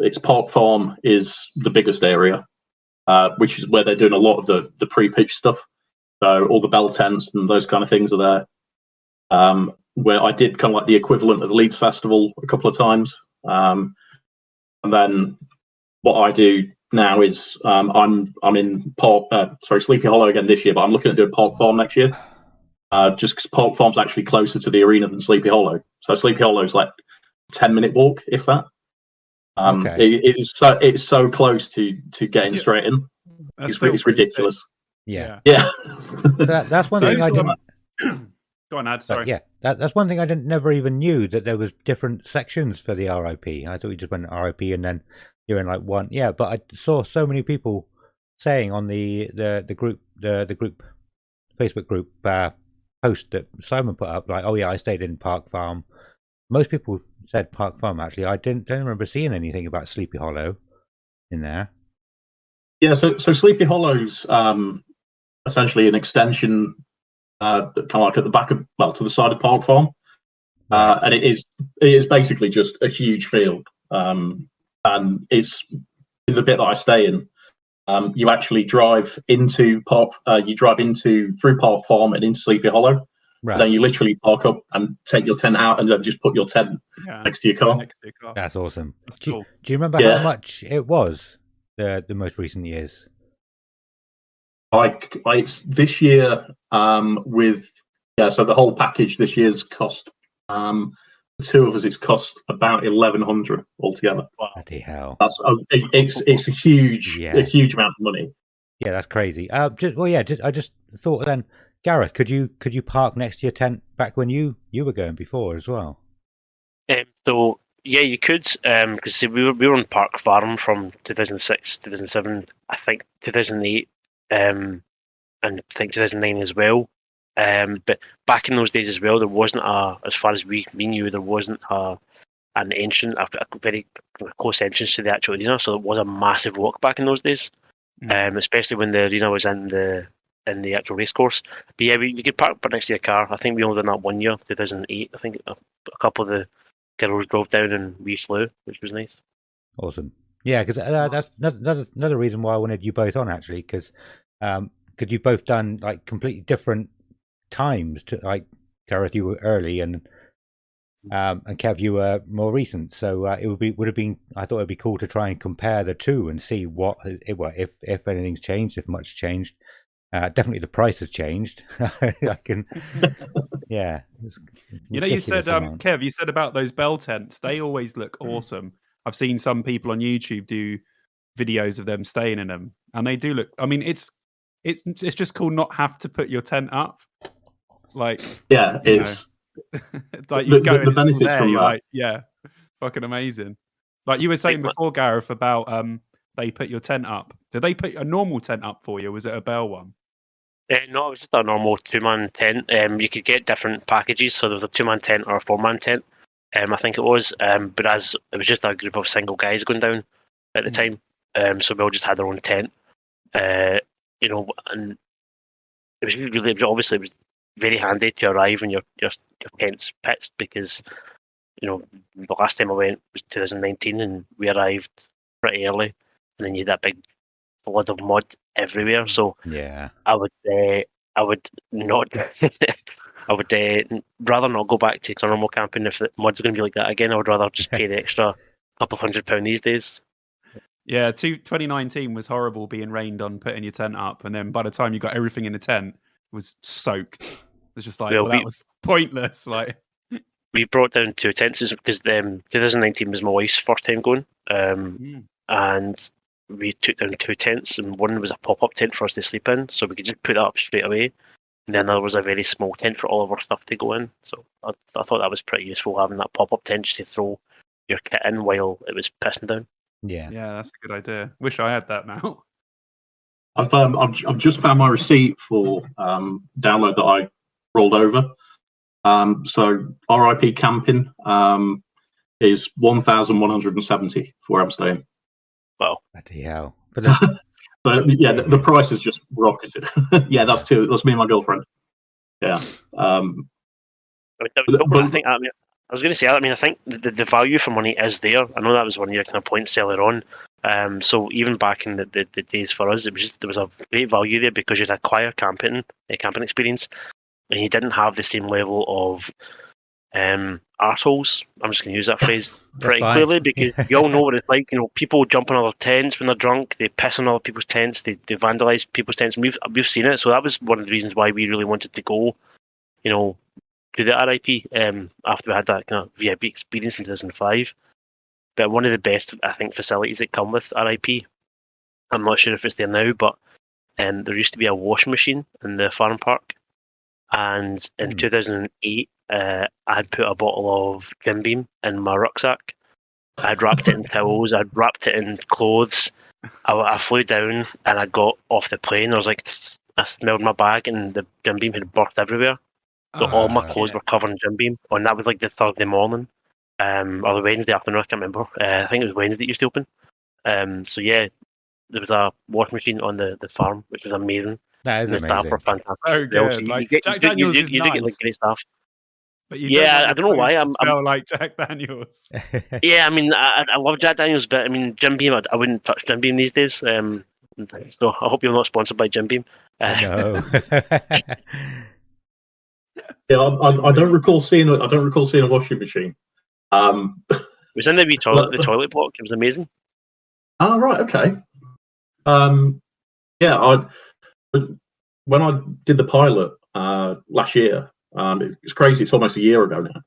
It's Park Farm is the biggest area, which is where they're doing a lot of the pre-pitch stuff. So all the bell tents and those kind of things are there. Where I did kind of like the equivalent of the Leeds Festival a couple of times. And then what I do now is I'm in Sleepy Hollow again this year, but I'm looking at doing Park Farm next year. Just because Park Farm's actually closer to the arena than Sleepy Hollow. So Sleepy Hollow is like a 10-minute walk, if that. Okay. It's so close to getting straight in. It's ridiculous. Yeah. Yeah. That's one thing I didn't. Go on, Ad. Sorry. Yeah, that's one thing I never even knew, that there was different sections for the RIP. I thought you just went RIP and then you're in like one. Yeah, but I saw so many people saying on the group Facebook group post that Simon put up, like, oh yeah, I stayed in Park Farm. Most people said Park Farm. Actually, I don't remember seeing anything about Sleepy Hollow in there. Yeah, so Sleepy Hollow's essentially an extension. Kind of like at the back of, to the side of Park Farm, and it is basically just a huge field, and it's in the bit that I stay in. You actually drive into through Park Farm and into Sleepy Hollow. Right. Then you literally park up and take your tent out, and then just put your tent next to your car. That's awesome. That's cool. Do you remember how much it was the most recent years? It's this year so the whole package this year's cost the two of us, it's cost about 1,100 altogether. Bloody hell! It's a huge amount of money. Yeah, that's crazy. I just thought then, Gareth, could you park next to your tent back when you were going before as well? So yeah, you could, because we were on Park Farm from 2006, 2007, I think 2008. And I think 2009 as well. But back in those days as well, there wasn't as far as we knew, there wasn't an entrance, a very close entrance to the actual arena. So it was a massive walk back in those days, especially when the arena was in the actual race course. But yeah, we could park next to your car. I think we only done that 1 year, 2008. I think a couple of the girls drove down and we flew, which was nice. Awesome. Yeah, because that's another reason why I wanted you both on, actually, because you've both done like completely different times. To like Gareth, you were early, and Kev, you were more recent. So it would have been. I thought it'd be cool to try and compare the two and see if anything's changed, if much changed. Definitely, the price has changed. I can, yeah. You said, Kev, you said about those bell tents. They always look awesome. I've seen some people on YouTube do videos of them staying in them, and they do look. I mean, it's just cool not have to put your tent up. Like, yeah, it's like you go the benefits there, from that. Like, yeah, fucking amazing. Like you were saying before, Gareth, about they put your tent up. Did they put a normal tent up for you? Or was it a bell one? No, it was just a normal 2-man tent. You could get different packages, so there was a 2-man tent or a 4-man tent. I think it was. But as it was just a group of single guys going down at the time, so we all just had our own tent. And it was obviously it was very handy to arrive and your tent's pitched because the last time I went was 2019 and we arrived pretty early, and then you had that big flood of mud everywhere. So Yeah. I would not. I would rather not go back to normal camping if the mud's going to be like that again. I would rather just pay the extra couple £100 these days. Yeah, 2019 was horrible being rained on, putting your tent up, and then by the time you got everything in the tent, it was soaked. It was just like, that was pointless. Like, we brought down 2 tents because 2019 was my wife's first time going, and we took down 2 tents, and one was a pop-up tent for us to sleep in, so we could just put that up straight away. And then there was a very small tent for all of our stuff to go in. So I thought that was pretty useful, having that pop-up tent just to throw your kit in while it was pissing down. Yeah, that's a good idea. Wish I had that now. I've just found my receipt for download that I rolled over. So RIP camping is 1,170 for where I'm staying. Wow. Bloody hell. But yeah, the price is just rocketed. Yeah, that's me and my girlfriend. Yeah. I was going to say, I think the value for money is there. I know that was one of your kind of points earlier on. So even back in the days for us, there was a great value there because you'd acquire camping experience, and you didn't have the same level of arseholes. I'm just going to use that phrase pretty clearly because you all know what it's like. People jump on other tents when they're drunk. They piss on other people's tents. They vandalise people's tents. And we've seen it. So that was one of the reasons why we really wanted to go, to the RIP after we had that kind of VIP experience in 2005. But one of the best, I think, facilities that come with RIP. I'm not sure if it's there now, but there used to be a washing machine in the farm park. And in 2008, I had put a bottle of Jim Beam in my rucksack. I'd wrapped it in towels. I'd wrapped it in clothes. I flew down and I got off the plane. I smelled my bag and the Jim Beam had burst everywhere. So all my clothes were covered in Jim Beam. And that was like the Thursday morning or the Wednesday afternoon. I can't remember. I think it was Wednesday it used to open. So yeah, there was a washing machine on the farm, which was amazing. That is and the amazing. staff were fantastic. So good. Jack Daniels is nice. Get like great staff. But I don't know why. I'm smell like Jack Daniels. Yeah, I mean, I love Jack Daniels, but I mean, Jim Beam, I wouldn't touch Jim Beam these days. So I hope you're not sponsored by Jim Beam. No. Yeah, I don't recall seeing a washing machine. It was in the wee toilet, the toilet block. It was amazing. Oh right, okay. Yeah, when I did the pilot last year, it's crazy. It's almost a year ago now.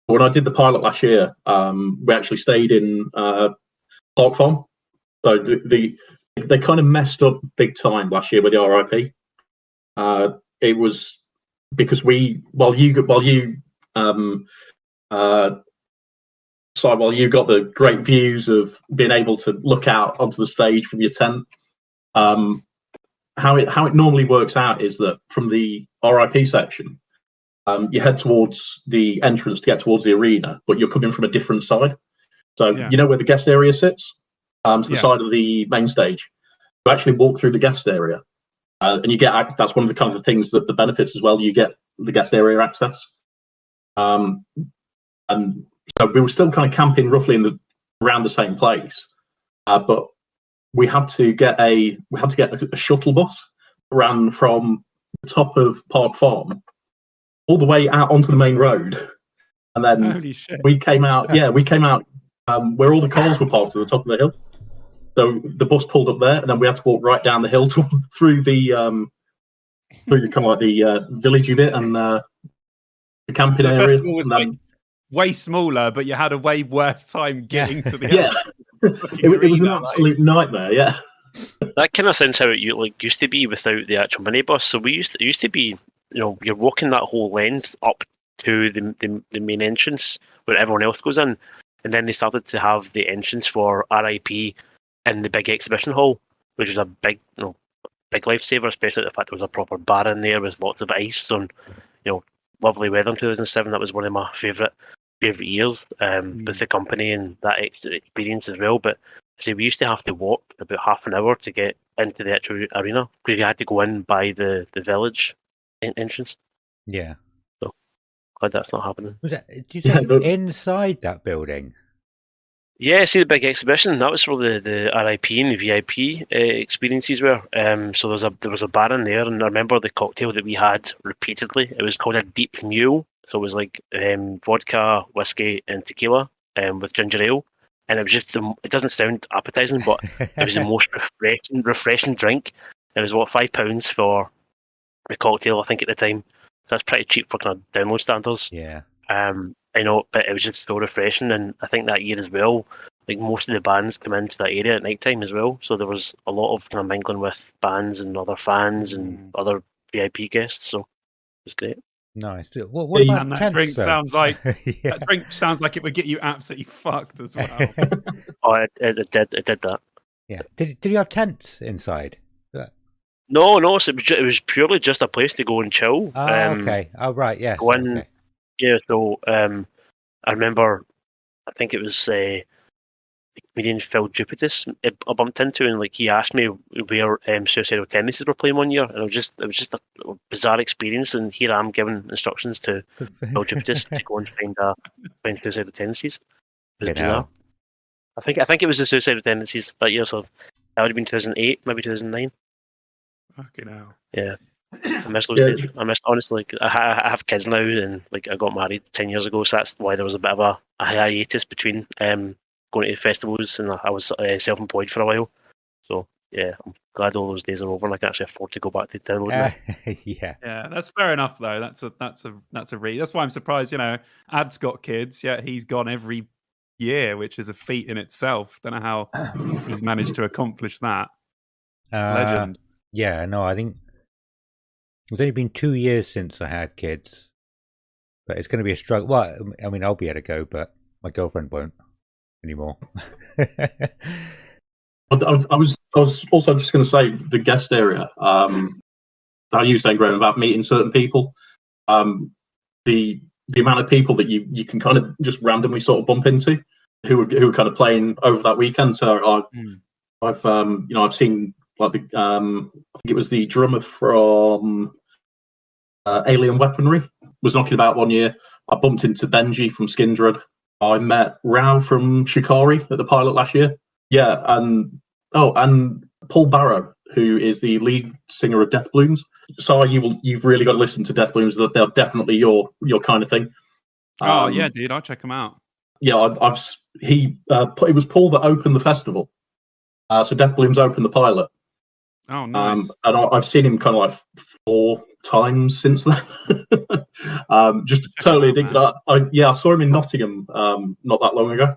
When I did the pilot last year, we actually stayed in Park Farm. So they kind of messed up big time last year with the RIP. It was because while you got the great views of being able to look out onto the stage from your tent. How it normally works out is that from the RIP section, you head towards the entrance to get towards the arena, but you're coming from a different side. So you know where the guest area sits, to the side of the main stage. You actually walk through the guest area, and you get that's one of the kinds of things that the benefits as well. You get the guest area access, and so we were still kind of camping roughly around the same place, but we had to get a shuttle bus ran from the top of Park Farm all the way out onto the main road, and then we came out. Yeah, we came out where all the cars were parked at the top of the hill. So the bus pulled up there, and then we had to walk right down the hill through the kind of like the village unit and the camping area. The festival was like way smaller, but you had a way worse time getting to the it was an absolute nightmare. Yeah, that kind of sounds how it used to be without the actual minibus. So it used to be, you're walking that whole length up to the main entrance where everyone else goes in, and then they started to have the entrance for RIP in the big exhibition hall, which was a big lifesaver, especially the fact there was a proper bar in there with lots of ice on, lovely weather in 2007. That was one of my favourite years with the company and that experience as well. But see, we used to have to walk about half an hour to get into the actual arena because you had to go in by the village entrance. Yeah. So glad that's not happening. Was that? Did you say inside that building? Yeah, see the big exhibition. That was where the RIP and the VIP experiences were. So there was a bar in there, and I remember the cocktail that we had repeatedly. It was called a Deep Mule. So it was like vodka, whiskey, and tequila with ginger ale. And it was just it doesn't sound appetizing, but it was the most refreshing drink. It was £5 for the cocktail, I think, at the time. So that's pretty cheap for kind of download standards. Yeah. I know, but it was just so refreshing, and I think that year as well, like most of the bands come into that area at night time as well. So there was a lot of kind of mingling with bands and other fans and other VIP guests. So it was great. Nice. What about and that tents, drink though? sounds like Yeah. that drink sounds like it would get you absolutely fucked as well. Oh, it did that. Yeah. Did you have tents inside? No. So it was purely just a place to go and chill. Okay. Oh, right. Yes. Go in, Okay. Yeah. So I remember, I think it was the comedian Phil Jupitus I bumped into, and like he asked me where Suicidal Tendencies were playing one year, and it was just a bizarre experience. And here I am giving instructions to Phil Jupitus to go and find Suicidal Tendencies. It was You bizarre. know. I think it was the Suicidal Tendencies that year, so that would have been 2008, maybe 2009. Fucking hell. Yeah. I miss those days. Honestly, I have kids now, and like I got married 10 years ago, so that's why there was a bit of a hiatus between going to festivals, and I was self-employed for a while. So yeah, I'm glad all those days are over, and I can actually afford to go back to downloading. Yeah. Yeah, that's fair enough though. That's why I'm surprised. You know, Ad's got kids, yet he's gone every year, which is a feat in itself. Don't know how he's managed to accomplish that. Legend. Yeah. No, I think it's only been 2 years since I had kids, but it's going to be a struggle. Well, I mean, I'll be able to go, but my girlfriend won't anymore. I was also just going to say the guest area. That you were saying, Graham, about meeting certain people. The amount of people that you can kind of just randomly sort of bump into who are kind of playing over that weekend. So I've seen like I think it was the drummer from Alien Weaponry was knocking about one year. I bumped into Benji from Skindred. I met Rao from Shikari at the Pilot last year. Yeah, and Paul Barrow, who is the lead singer of Death Blooms. So you've really got to listen to Death Blooms. They're definitely your kind of thing. Oh yeah, dude, I'll check them out. Yeah, it was Paul that opened the festival. So Death Blooms opened the Pilot. Oh, nice. And I've seen him kind of like 4 times since then. Just totally addicted. I saw him in Nottingham not that long ago.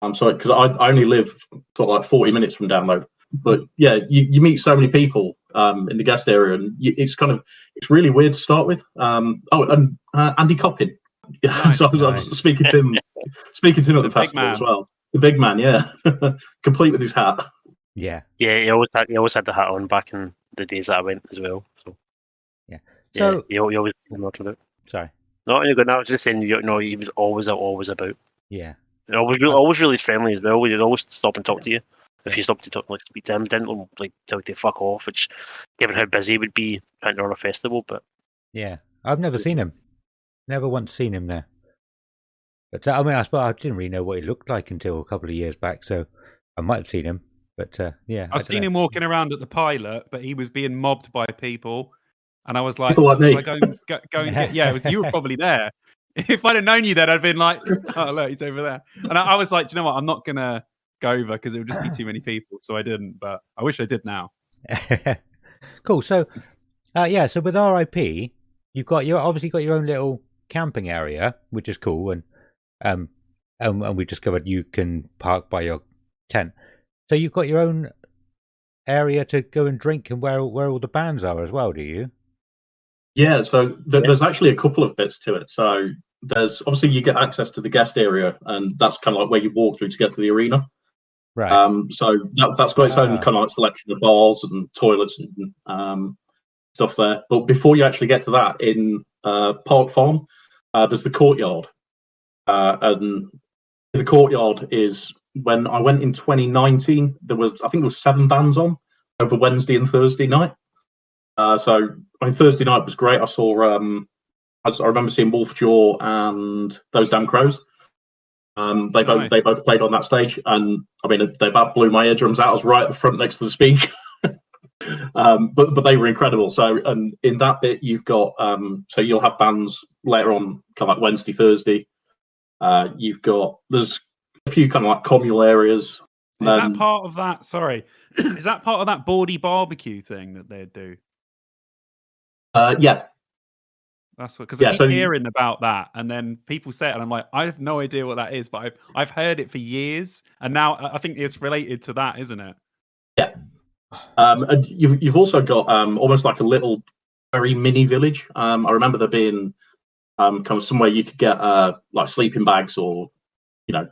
I'm sorry, because I only live sort of like 40 minutes from Download. But yeah, you meet so many people in the guest area, and it's really weird to start with. And Andy Coppin. Yeah, Nice, so I was speaking to him at the festival as well. The big man, yeah, complete with his hat. Yeah. Yeah, he always had the hat on back in the days that I went as well. So Yeah. So he always about. sorry. No, you're good. I was just saying, he was always about. Yeah. And always really friendly as well. He'd always stop and talk to you. If you stopped to talk, like speak to him, didn't like tell you to fuck off. Which, given how busy he would be trying to run a festival, but Yeah. I've never seen him. Never once seen him there. But I mean, I suppose I didn't really know what he looked like until a couple of years back, so I might have seen him. But yeah, I've seen him walking around at the Pilot, but he was being mobbed by people, and I was like, People like me. "Shall I go and get?" Yeah, you were probably there. If I'd have known you then, I'd been like, "Oh look, he's over there." And I was like, "Do you know what? I'm not gonna go over because it would just be too many people." So I didn't, but I wish I did now. Cool. So, so with RIP, you've obviously got your own little camping area, which is cool, and we discovered you can park by your tent. So you've got your own area to go and drink, and where all the bands are as well, do you? Yeah, so there's actually a couple of bits to it. So there's obviously you get access to the guest area, and that's kind of like where you walk through to get to the arena. Right. So that's got its own kind of like selection of bars and toilets, and stuff there. But before you actually get to that, in Park Farm, there's the courtyard, and the courtyard is when I went in 2019. I think there was 7 bands on over Wednesday and Thursday night. So I mean, Thursday night was great. I saw I remember seeing Wolfjaw and Those Damn Crows. They both played on that stage, and I mean they about blew my eardrums out. I was right at the front next to the speaker. But they were incredible. So, and in that bit you've got so you'll have bands later on, kind of like Wednesday, Thursday. There's a few kind of like communal areas. Is that part of that? Sorry, is that part of that Bawdy barbecue thing that they'd do? Yeah. That's what, because I keep hearing about that, and then people say it, and I'm like, I have no idea what that is, but I've heard it for years, and now I think it's related to that, isn't it? Yeah. And you've also got almost like a little, very mini village. I remember there being kind of somewhere you could get like sleeping bags or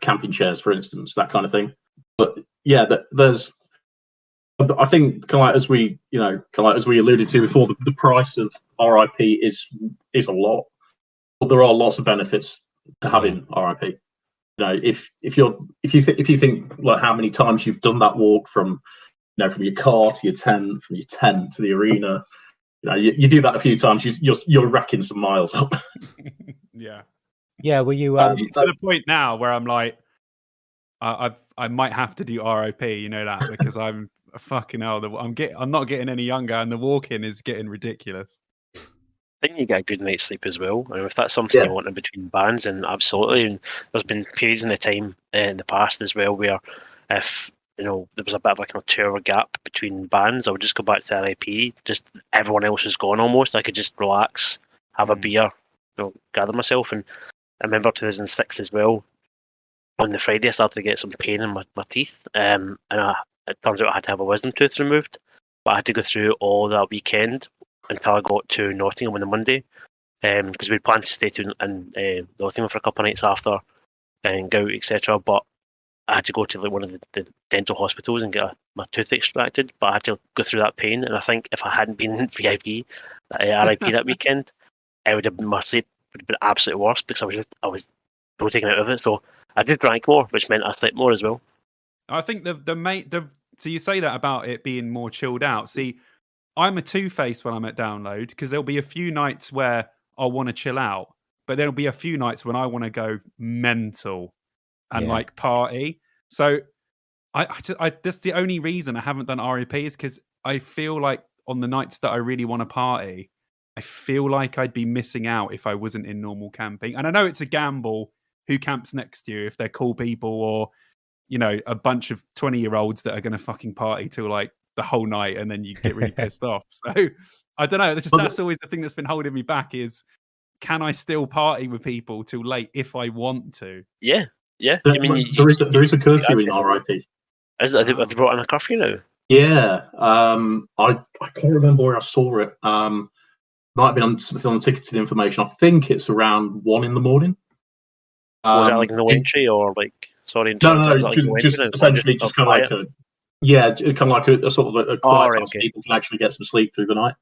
camping chairs, for instance, that kind of thing. But yeah, there's. I think kind of like as we alluded to before, the price of RIP is a lot, but there are lots of benefits to having RIP. If you think like how many times you've done that walk from your car to your tent, from your tent to the arena, you do that a few times, you're racking some miles up. Yeah. Were you to the point now where I'm like, I might have to do RIP, that, because I'm fucking hell. I'm not getting any younger, and the walking is getting ridiculous. I think you get a good night's sleep as well. I mean, if that's something you want in between bands, then absolutely. And there's been periods in the time in the past as well where if there was a bit of like a 2-hour gap between bands, I would just go back to RIP. Just everyone else is gone almost. I could just relax, have a beer, gather myself. And I remember 2006 as well. On the Friday, I started to get some pain in my teeth, and it turns out I had to have a wisdom tooth removed. But I had to go through all that weekend until I got to Nottingham on the Monday, because we'd planned to stay in Nottingham for a couple of nights after and go, etc. But I had to go to one of the dental hospitals and get my tooth extracted. But I had to go through that pain, and I think if I hadn't been in VIP, RIP that weekend, my sleep would have been absolutely worse because I was so taken out of it. So I did drank more, which meant I slept more as well. I think so you say that about it being more chilled out. See, I'm a two-faced when I'm at Download, because there'll be a few nights where I want to chill out, but there'll be a few nights when I want to go mental and like party. So I that's the only reason I haven't done RIP is because I feel like on the nights that I really want to party, I feel like I'd be missing out if I wasn't in normal camping. And I know it's a gamble who camps next to you, if they're cool people or, a bunch of 20-year-olds that are going to fucking party till like the whole night, and then you get really pissed off. So I don't know. That's always the thing that's been holding me back is, can I still party with people till late if I want to? Yeah. I mean, there is a curfew in RIP. Have they brought in a curfew now? Yeah. I can't remember where I saw it. Might have been on the ticketed information. I think it's around 1 a.m. Was that like no entry or like? Sorry, no, just essentially just kind of like a sort of a quiet time so people can actually get some sleep through the night.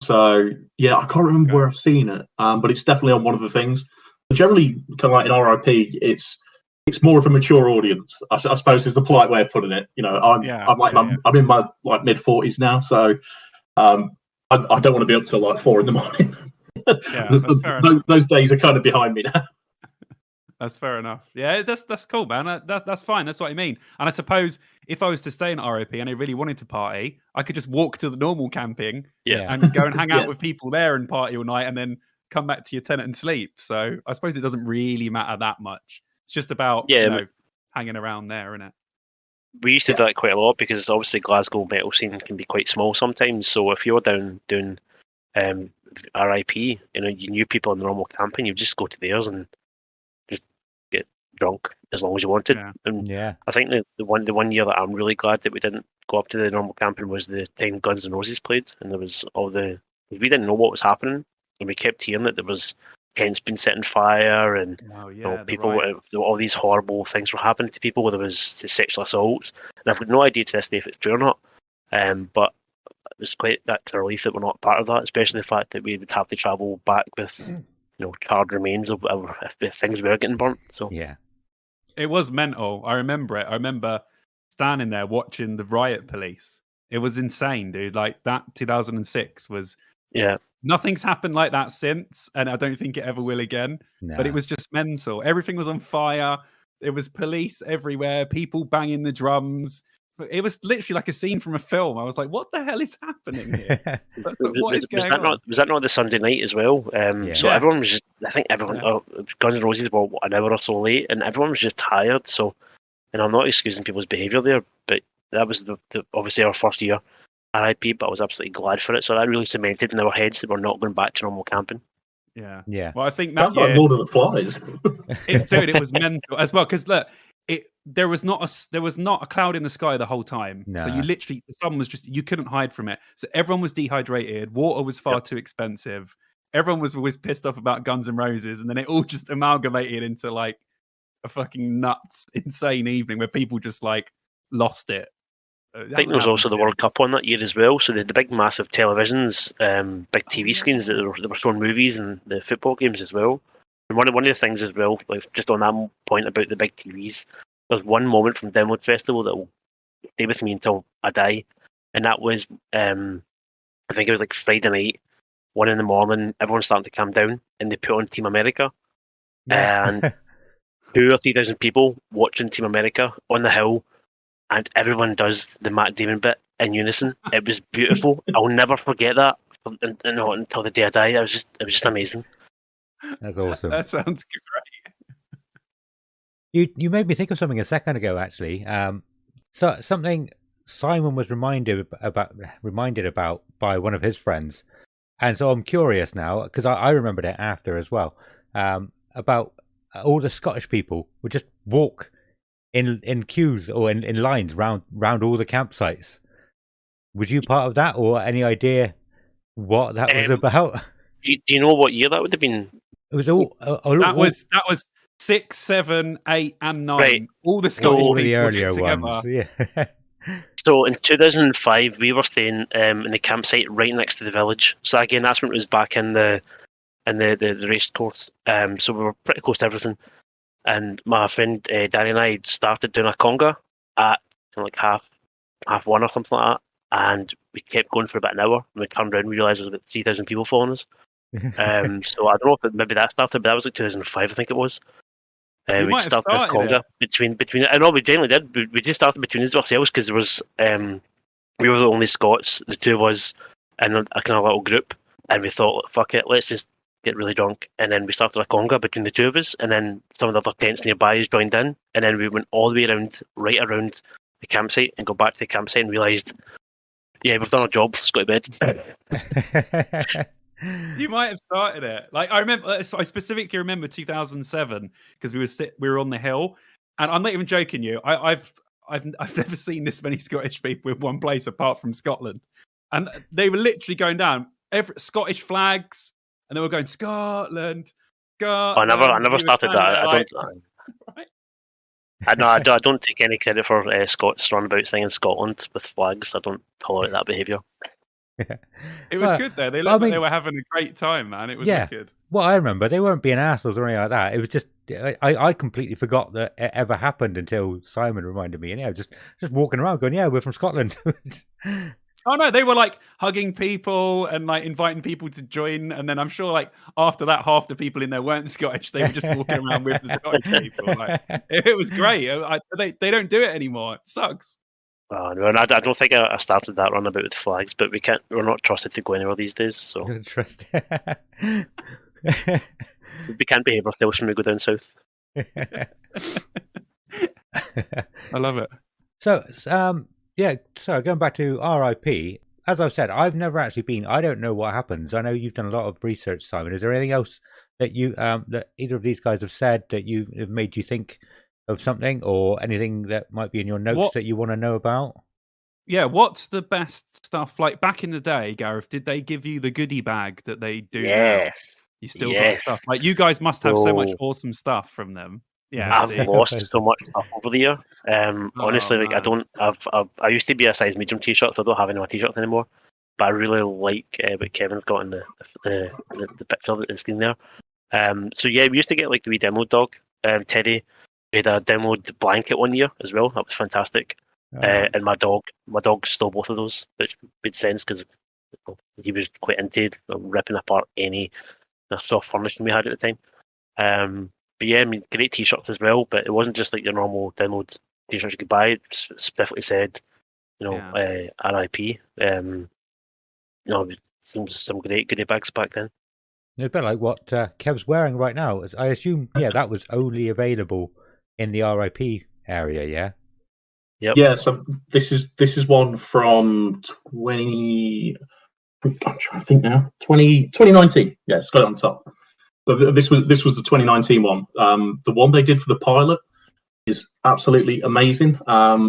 So yeah, I can't remember where I've seen it, but it's definitely on one of the things. But generally, kind of like in RIP, it's more of a mature audience. I suppose is the polite way of putting it. I'm in my like mid-40s now, so I don't want to be up till like 4 a.m. That's fair enough. Those days are kind of behind me now. That's fair enough. Yeah, that's cool, man. That's fine. That's what I mean. And I suppose if I was to stay in RIP and I really wanted to party, I could just walk to the normal camping and go and hang out with people there and party all night and then come back to your tent and sleep. So I suppose it doesn't really matter that much. It's just about hanging around there, isn't it? We used to do that quite a lot because obviously Glasgow metal scene can be quite small sometimes. So if you're down doing RIP, you knew people in the normal camping, you just go to theirs and get drunk as long as you wanted. And I think the one year that I'm really glad that we didn't go up to the normal camping was the time Guns N' Roses played, and there was we didn't know what was happening, and we kept hearing that there was tents being set on fire, and people all these horrible things were happening to people. There was sexual assaults, and I've got no idea to this day if it's true or not. But it was quite that kind of relief that we're not part of that, especially the fact that we would have to travel back with charred remains of if things were getting burnt. So Yeah. It was mental. I remember it. I remember standing there watching the riot police. It was insane, dude. Like that 2006 was. yeah, Nothing's happened like that since, and I don't think it ever will again. No. But it was just mental. Everything was on fire. There was police everywhere, people banging the drums. It was literally like a scene from a film. I was like, what the hell is happening here? What is going on? Was that not the Sunday night as well? So Yeah. everyone was just, I think everyone, Yeah. Guns N' Roses were an hour or so late, and everyone was just tired. So, and I'm not excusing people's behaviour there, but that was the obviously our first year RIP, but I was absolutely glad for it. So that really cemented in our heads that we're not going back to normal camping. Yeah. Yeah. Well, I think that Sounds like year, Lord of the Flies. dude, it was mental as well. Because look, there was not a cloud in the sky the whole time. So No. you literally, the sun was just, you couldn't hide from it. So everyone was dehydrated. Water was far too expensive. Everyone was always pissed off about Guns N' Roses, and then it all just amalgamated into like a fucking nuts, insane evening where people just like lost it. I think there was also the World Cup on that year as well. So the big, massive televisions, big TV screens that they were showing movies and the football games as well. And one of the things as well, like just on that point about the big TVs, there's one moment from Download Festival that will stay with me until I die, and that was I think it was like Friday night, 1 a.m, everyone's starting to calm down, and they put on Team America, and 2,000 or 3,000 people watching Team America on the hill. And everyone does the Matt Damon bit in unison. It was beautiful. I'll never forget that until the day I die. It was just amazing. That's awesome. That sounds great. You made me think of something a second ago, actually. So something Simon was reminded about by one of his friends, and so I'm curious now because I remembered it after as well. About all the Scottish people would just walk in queues or in lines round all the campsites. Was you part of that, or any idea what that was about? Do you know what year that would have been? It was all That was 6, 7, 8, and 9. Right. All the Scottish all people the earlier together. ones. Yeah. So in 2005, we were staying in the campsite right next to the village. So again, that's when it was back in the race course. So we were pretty close to everything. And my friend Danny and I started doing a conga at like half 1 or something like that. And we kept going for about an hour. And we turned around and realised there was about 3,000 people following us. So I don't know if maybe that started, but that was like 2005, I think it was. You We might have started this started conga between. I know we generally did. We just started between ourselves because there was we were the only Scots, the two of us, in a kind of little group, and we thought, fuck it, let's just get really drunk, and then we started a conga between the two of us, and then some of the other tents nearby joined in, and then we went all the way around, right around the campsite, and go back to the campsite and realised, yeah, we've done our job. Let's go to bed. You might have started it. Like I remember, I specifically remember 2007 because we were on the hill, and I'm not even joking you. I've never seen this many Scottish people in one place apart from Scotland, and they were literally going down Scottish flags, and they were going Scotland. I never started that. I don't take any credit for Scots running about singing Scotland with flags. I don't tolerate that behaviour. It was good though. They looked like they were having a great time, man. It was good. Well, I remember they weren't being assholes or anything like that. It was just I completely forgot that it ever happened until Simon reminded me. And yeah, just walking around going, yeah, we're from Scotland. Oh no, they were like hugging people and like inviting people to join. And then I'm sure like after that, half the people in there weren't Scottish. They were just walking around with the Scottish people. Like, it was great. They don't do it anymore. It sucks. Oh, no, I don't think I started that run about with the flags, but we're not trusted to go anywhere these days, so Trust. we can't behave ourselves when we go down south. I love it. So, so going back to RIP, as I've said, I've never actually been. I don't know what happens. I know you've done a lot of research, Simon. Is there anything else that you that either of these guys have said that have made you think of something, or anything that might be in your notes that you want to know about? Yeah, what's the best stuff? Like back in the day, Gareth, did they give you the goodie bag that they do now? Yes. You still got stuff. Like you guys must have so much awesome stuff from them. Yeah, I've lost so much stuff over the year. Honestly, like I used to be a size medium t-shirt, so I don't have any more t-shirts anymore. but I really like what Kevin's got in the picture that is in there. So yeah, we used to get like the wee demo dog, Teddy. We had a demoed blanket one year as well. That was fantastic. And my dog stole both of those, which made sense because he was quite into ripping apart any soft furnishing we had at the time. But yeah, I mean, great T-shirts as well. But it wasn't just like your normal download T-shirts you could buy. It specifically said, RIP. Some great goodie bags back then. It's a bit like what Kev's wearing right now. I assume, that was only available in the RIP area, yeah? Yep. Yeah, so this is one from 20. I'm trying to think now. 2019. Yeah, it's got it on top. So this was the 2019 one. The one they did for the pilot is absolutely amazing.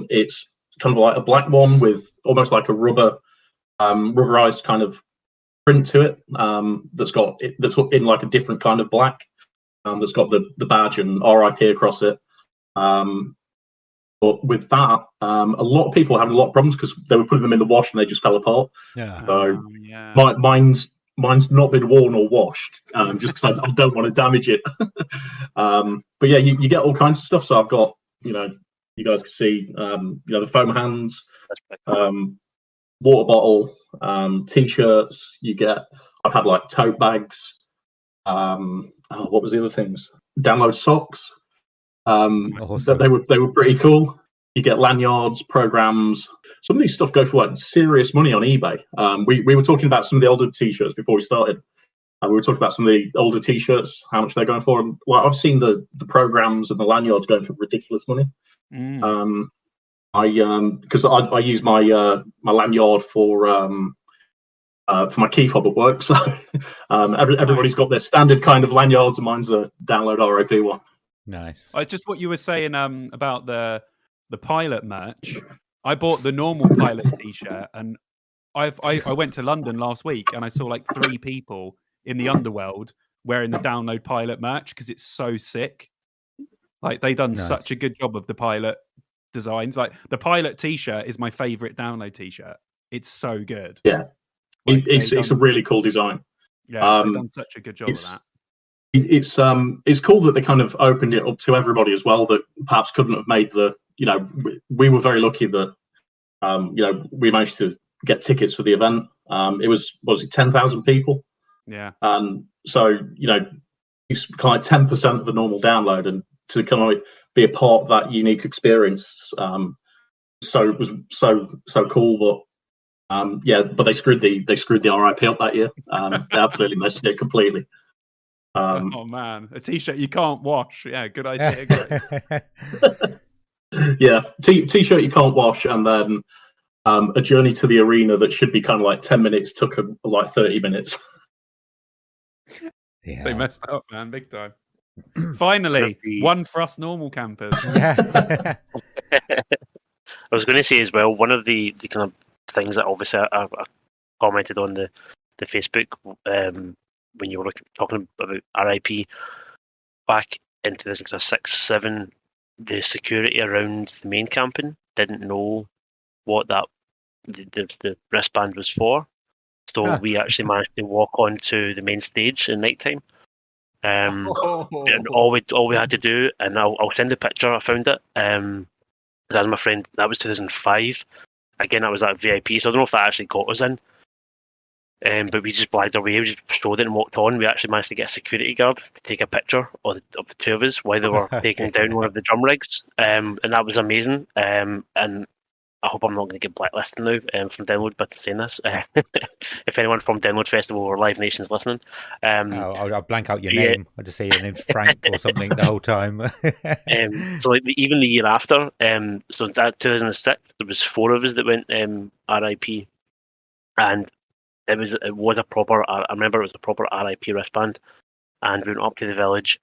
It's kind of like a black one with almost like a rubberized kind of print to it. That's in like a different kind of black. That's got the badge and RIP across it. But with that, a lot of people were having a lot of problems because they were putting them in the wash and they just fell apart. Yeah. So mine's not been worn or washed, just because I don't want to damage it. But yeah, you get all kinds of stuff. So I've got, you guys can see, the foam hands, water bottle, T-shirts. I've had like tote bags. What was the other things? Download socks. Awesome. They were pretty cool. You get lanyards, programs. Some of these stuff go for like serious money on eBay. We were talking about some of the older T-shirts before we started. We were talking about some of the older T-shirts, how much they're going for. And I've seen the programs and the lanyards going for ridiculous money. Because I use my lanyard for my key fob at work. So everybody's got their standard kind of lanyards, and mine's a download RIP one. Nice. It's just what you were saying about the pilot merch. I bought the normal pilot T-shirt, and I went to London last week, and I saw like 3 people in the underworld wearing the download pilot merch because it's so sick. Like they done such a good job of the pilot designs. Like the pilot T-shirt is my favorite download T-shirt. It's so good. Yeah, like, it's a really cool design. Yeah, they've done such a good job of that. It's cool that they kind of opened it up to everybody as well, that perhaps couldn't have made we were very lucky that we managed to get tickets for the event. It was 10,000 people? Yeah. So it's kind of like 10% of the normal download, and to kind of be a part of that unique experience. So it was so cool. But but they screwed the RIP up that year. They absolutely messed it completely. Oh man, a T-shirt you can't wash. Yeah, good idea. Yeah, T-shirt you can't wash, and then a journey to the arena that should be kind of like 10 minutes took like 30 minutes. Yeah. They messed up, man, big time. Finally, one for us normal campers. Yeah. I was going to say as well, one of the kind of things that obviously I commented on the Facebook when you were talking about RIP back in 2006, 7, the security around the main camping didn't know what that the wristband was for. So we actually managed to walk onto the main stage at night time. And all we had to do, and I'll send the picture. I found it. That was my friend. That was 2005. Again, that was that VIP. So I don't know if that actually got us in. But we just blagged our way. We just strode it and walked on. We actually managed to get a security guard to take a picture of the 2 of us while they were taking down one of the drum rigs. And that was amazing. And I hope I'm not going to get blacklisted now from Download, but saying this, if anyone from Download Festival or Live Nation's listening, I'll blank out your name. I'll just say your name's Frank or something the whole time. So even the year after, so that 2006, there was 4 of us that went RIP, and it was a proper. I remember it was a proper RIP wristband, and we went up to the village,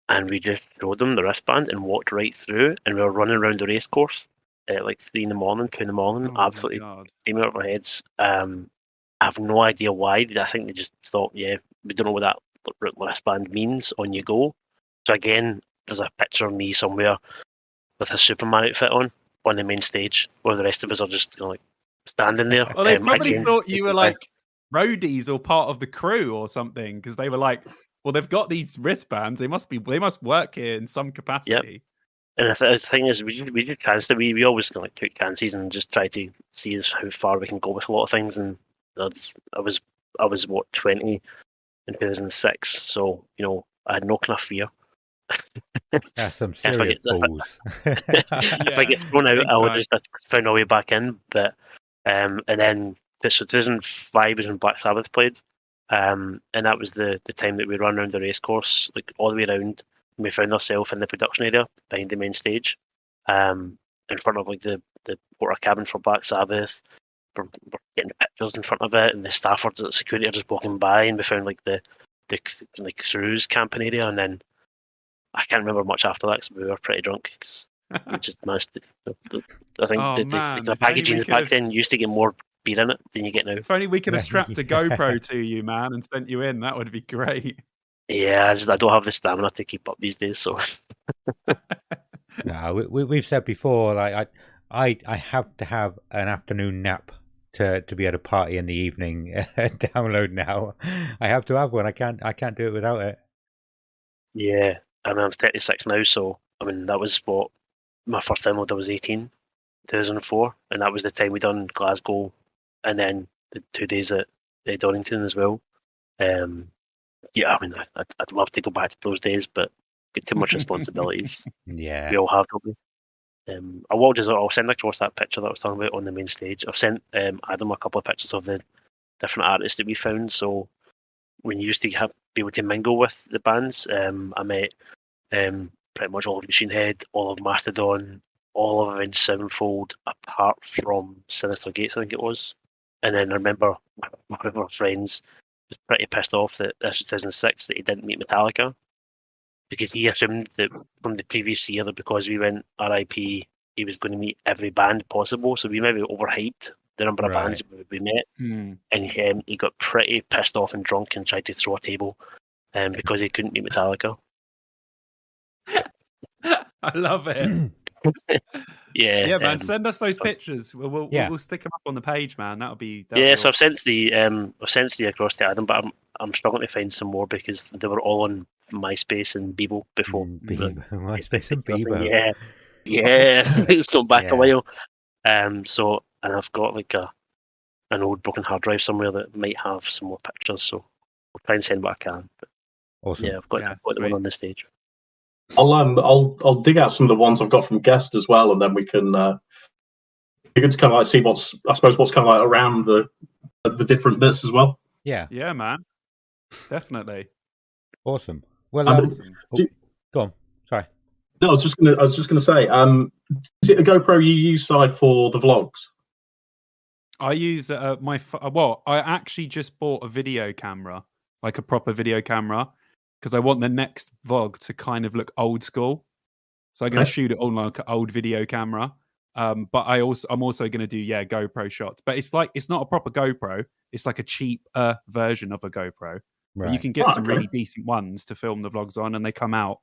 and we just showed them the wristband and walked right through, and we were running around the race course at like 3 in the morning, 2 in the morning, absolutely steaming out of our heads. I have no idea why. I think they just thought, we don't know what that wristband means on you go. So again, there's a picture of me somewhere with a Superman outfit on the main stage, where the rest of us are just like standing there. Well, they probably again, thought you were like roadies or part of the crew or something, because they were like, well, they've got these wristbands. They must work here in some capacity. And the thing is, we did constantly. We always like took chances and just try to see how far we can go with a lot of things. And I was what 20 in 2006, so I had no kind of fear. That's some serious balls. If I get thrown out, I would just find my way back in. But and then so 2005 was when Black Sabbath played, and that was the time that we ran around the race course, like all the way around. And we found ourselves in the production area behind the main stage, in front of like the porter cabin for Black Sabbath. We're getting pictures in front of it, and the staff or the security are just walking by, and we found like the like Through camping area, and then I can't remember much after that because we were pretty drunk. Cause we just managed to. I think the packaging back then used to get more beer in it than you get now. If only we could have strapped a GoPro to you, man, and sent you in. That would be great. Yeah, I don't have the stamina to keep up these days. So. No, we've said before, like I have to have an afternoon nap to be able to party in the evening. Download now. I have to have one. I can't do it without it. Yeah, I mean I'm 36 now, so I mean that was what my first download. I was 18, 2004, and that was the time we done Glasgow, and then the 2 days at Donington as well. Yeah, I mean I'd love to go back to those days, but get too much responsibilities. Yeah, we all have, don't we? I'll send across that picture that I was talking about on the main stage. I've sent Adam a couple of pictures of the different artists that we found. So when you used to be able to mingle with the bands, I met pretty much all of Machine Head, all of Mastodon, all of Avenged Sevenfold, apart from Sinister Gates, I think it was. And then I remember one of our friends was pretty pissed off that this was 2006 that he didn't meet Metallica, because he assumed that from the previous year that because we went RIP, he was going to meet every band possible. So we maybe overhyped the number of bands that we met. And he got pretty pissed off and drunk and tried to throw a table because he couldn't meet Metallica. I love it. Yeah, man. Send us those pictures. We'll stick them up on the page, man. That'll be. So awesome. I've sent the across to Adam, but I'm struggling to find some more because they were all on MySpace and Bebo before. MySpace and Bebo. Yeah. It's gone back a while. So, and I've got like an old broken hard drive somewhere that might have some more pictures. So I'll try and send what I can. But awesome. Yeah, I've got the one on the stage. I'll dig out some of the ones I've got from guests as well, and then we can kind of like see what's kind of like around the different bits as well. Yeah, man, definitely. Awesome. Well, go on. Sorry. No, I was just gonna say, is it a GoPro you use side for the vlogs? I use I actually just bought a video camera, like a proper video camera, because I want the next vlog to kind of look old school. So I'm going to shoot it on like an old video camera. But I'm also going to do GoPro shots. But it's not a proper GoPro. It's like a cheap version of a GoPro. Right. You can get some really decent ones to film the vlogs on, and they come out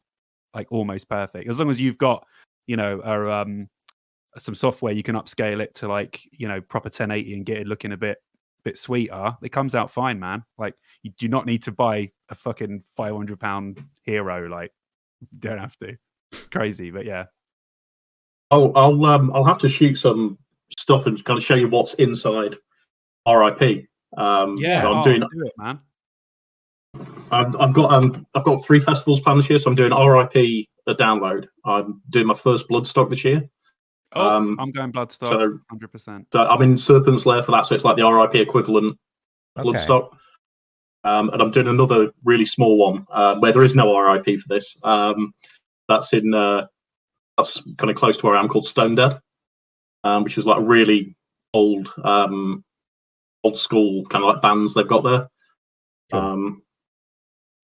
like almost perfect. As long as you've got, some software, you can upscale it to like, proper 1080 and get it looking a bit sweeter. It comes out fine, man. Like, you do not need to buy a fucking £500 Hero. Like, you don't have to. Crazy, but yeah. I'll have to shoot some stuff and kind of show you what's inside RIP. Do it, man. I've got 3 festivals planned this year, so I'm doing RIP a download. I'm doing my first Bloodstock this year. I'm going Bloodstock, 100%. So I'm in Serpent's Lair for that, so it's like the RIP equivalent Bloodstock. And I'm doing another really small one where there is no RIP for this. That's kind of close to where I am, called Stone Dead, which is like really old school kind of like bands they've got there.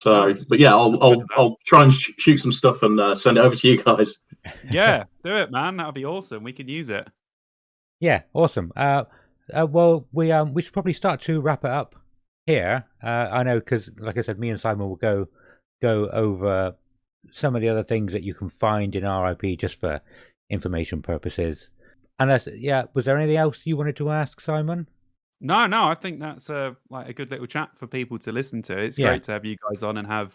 But yeah, I'll try and shoot some stuff and send it over to you guys. Yeah, do it, man. That'll be awesome. We could use it. Yeah, awesome. Well, we should probably start to wrap it up here. I know, because like I said, me and Simon will go over some of the other things that you can find in RIP just for information purposes. unless, was there anything else you wanted to ask, Simon? No, I think that's a good little chat for people to listen to. It's great to have you guys on and have,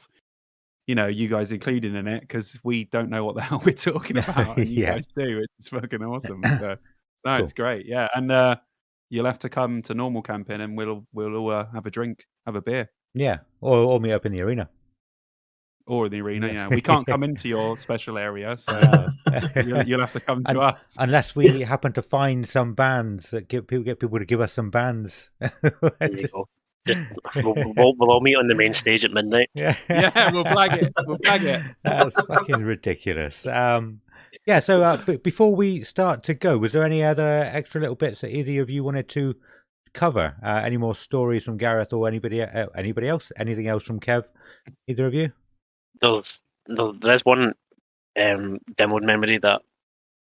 you guys included in it, because we don't know what the hell we're talking about, and you guys do. It's fucking awesome. So, no, Cool. It's great. Yeah, and you'll have to come to normal camping, and we'll all have a drink, have a beer. Yeah, or meet up in the arena. Or in the arena, we can't come into your special area, so you'll have to come to us. Unless we happen to find some bands that get people to give us some bands. There you go. We'll all meet on the main stage at midnight. Yeah, we'll flag it. That's fucking ridiculous. So before we start to go, was there any other extra little bits that either of you wanted to cover? Any more stories from Gareth or anybody else? Anything else from Kev? Either of you? There's one demoed memory that,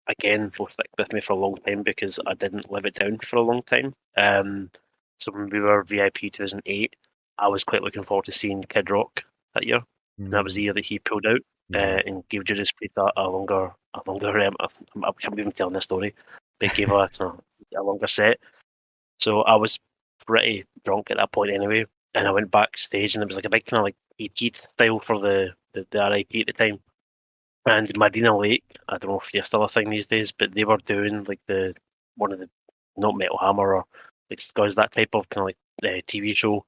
again, will stick with me for a long time because I didn't live it down for a long time. So when we were VIP 2008, I was quite looking forward to seeing Kid Rock that year. And that was the year that he pulled out and gave Judas Priest a longer. I can't even tell this story. They gave a longer set. So I was pretty drunk at that point anyway, and I went backstage, and it was like a big kind of like ET style for the RIP at the time. And Marina Lake, I don't know if they're still a thing these days, but they were doing like one of the, not Metal Hammer or like Scuzz, that type of kind of like TV show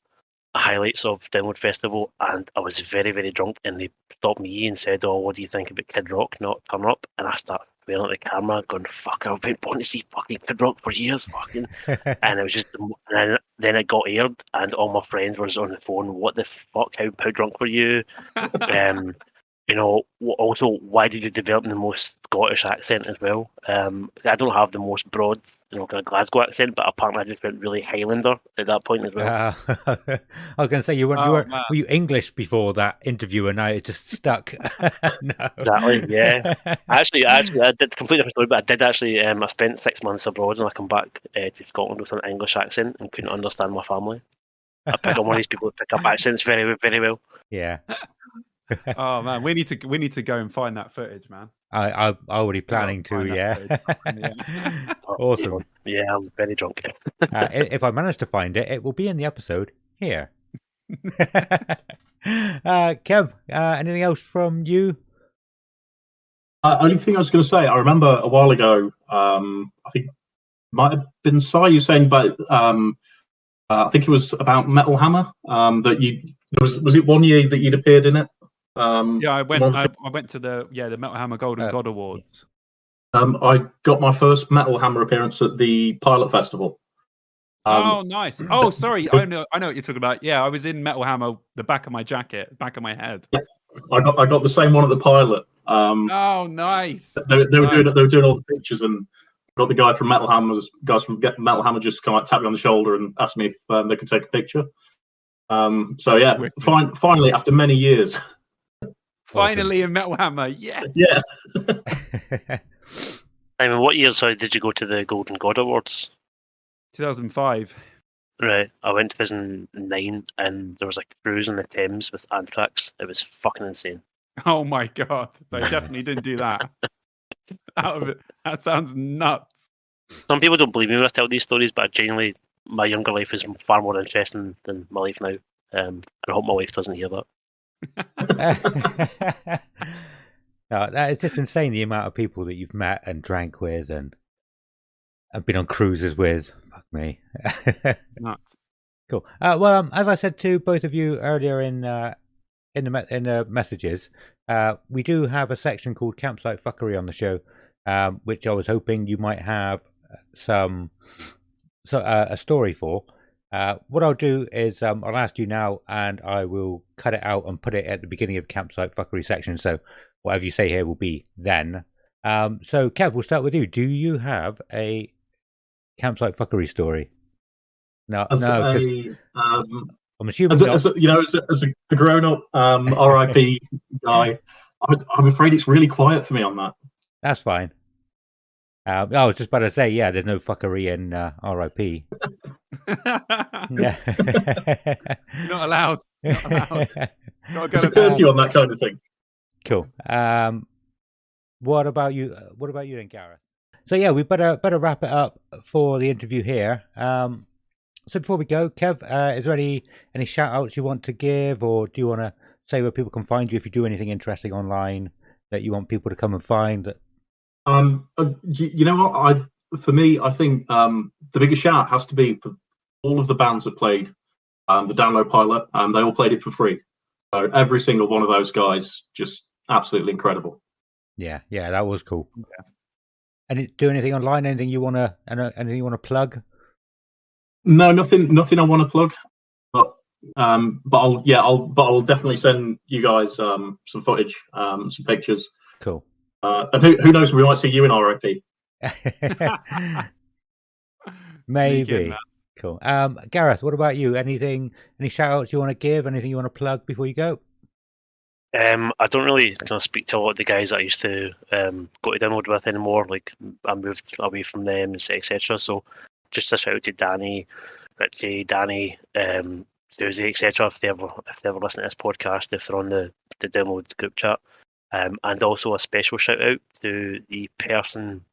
highlights of Download Festival, and I was very, very drunk, and they stopped me and said, "Oh, what do you think about Kid Rock not turn up?" And I started swearing at the camera, going, "Fuck, I've been wanting to see fucking Kid Rock for years, fucking." And it was just, and then it got aired, and all my friends were on the phone. What the fuck? How drunk were you? Also, why did you develop the most Scottish accent as well? I don't have the most broad, kind of Glasgow accent, but apparently I just went really Highlander at that point as well. I was going to say, were you English before that interview, and now it just stuck? No. Exactly, yeah. Actually, I did completely different story, but I did actually. I spent 6 months abroad, and I come back to Scotland with an English accent and couldn't understand my family. I pick up one of these people who pick up accents very, very well. Yeah. Oh man, we need to go and find that footage, man. I'm already planning to. Yeah. Awesome. Yeah, I'm very drunk. If I manage to find it, it will be in the episode here. Kev, anything else from you? Only thing I was going to say, I remember a while ago, I think it might have been Si, you saying about, I think it was about Metal Hammer, that was it 1 year that you'd appeared in it? I went to the Metal Hammer Golden God Awards. I got my first Metal Hammer appearance at the Pilot Festival. Oh, nice. Oh, sorry. I know what you're talking about. Yeah, I was in Metal Hammer, the back of my jacket, back of my head. Yeah, I got the same one at the Pilot. Oh, nice. They were doing all the pictures, and got the guys from Metal Hammer just come out, tap me on the shoulder, and ask me if they could take a picture. So yeah, finally after many years. Finally in Metal Hammer, yes. Yeah. I mean, what year, did you go to the Golden God Awards? 2005. Right. I went 2009, and there was like a cruise on the Thames with Anthrax. It was fucking insane. Oh my god, they definitely didn't do that. That sounds nuts. Some people don't believe me when I tell these stories, but genuinely, my younger life is far more interesting than my life now. And I hope my wife doesn't hear that. No, it's just insane the amount of people that you've met and drank with and been on cruises with. Fuck me. Nuts. Cool. Well, as I said to both of you earlier in the messages, we do have a section called Campsite Fuckery on the show, which I was hoping you might have a story for. What I'll do is I'll ask you now, and I will cut it out and put it at the beginning of Campsite Fuckery section. So whatever you say here will be then. So Kev, we'll start with you. Do you have a Campsite Fuckery story? No, because I'm assuming as a grown-up RIP guy, I'm afraid it's really quiet for me on that. That's fine. I was just about to say, yeah, there's no fuckery in RIP. Yeah. Not allowed. There's a curfew on that kind of thing. Cool. What about you? What about you then, Gareth? So yeah, we better wrap it up for the interview here. So before we go, Kev, is there any shout outs you want to give, or do you want to say where people can find you if you do anything interesting online that you want people to come and find? You know what? For me, I think the biggest shout has to be for all of the bands that played the Download pilot. They all played it for free. So every single one of those guys, just absolutely incredible. Yeah, that was cool. Yeah. And do anything online? Anything you want to plug? No, nothing I want to plug. But I'll definitely send you guys some footage, some pictures. Cool. And who knows? We might see you in RIP. Maybe. Cool. Gareth, what about you? Any shout outs you want to give? Anything you want to plug before you go? I don't really speak to a lot of the guys that I used to go to Download with anymore. Like, I moved away from them, etc. So just a shout out to Danny, Richie, Danny, Susie, etc. If they ever listen to this podcast, if they're on the Download group chat. And also a special shout out to the person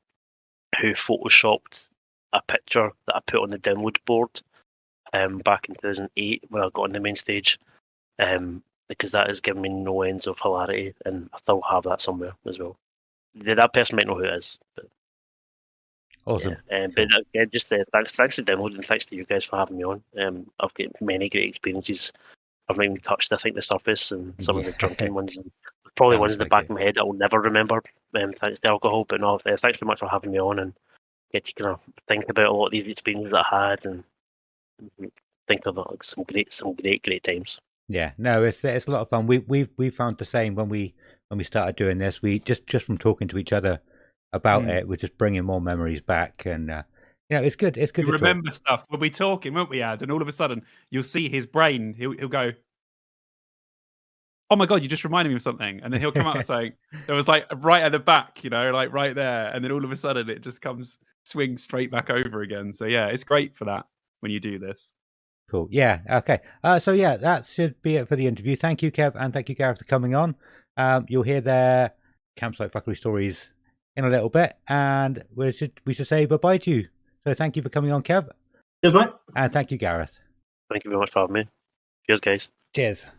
who photoshopped a picture that I put on the Download board back in 2008 when I got on the main stage, because that has given me no ends of hilarity, and I still have that somewhere as well. That person might know who it is. But, awesome. Yeah. But again, just thanks to Download, and thanks to you guys for having me on. I've got many great experiences. I've not even touched, I think, the surface, and some of the drunken ones, and probably ones in the back of my head I will never remember, thanks to alcohol. But no, thanks very much for having me on, and get to kind of think about a lot of these experiences that I had, and think of some great times. Yeah, no, it's a lot of fun. We found the same when we started doing this. We just from talking to each other about it, we're just bringing more memories back, and it's good. It's good. You to remember talk. stuff. We'll be talking, won't we, Ad? And all of a sudden, you'll see his brain. He'll go, "Oh my god, you just reminded me of something," and then he'll come out saying, "There was like right at the back, like right there," and then all of a sudden it just swings straight back over again. So yeah, it's great for that when you do this. Cool. Yeah. Okay. So yeah, that should be it for the interview. Thank you, Kev, and thank you, Gareth, for coming on. You'll hear their campsite fuckery stories in a little bit, and we should say bye-bye to you. So thank you for coming on, Kev. Cheers, mate. And thank you, Gareth. Thank you very much for having me. Cheers, guys. Cheers.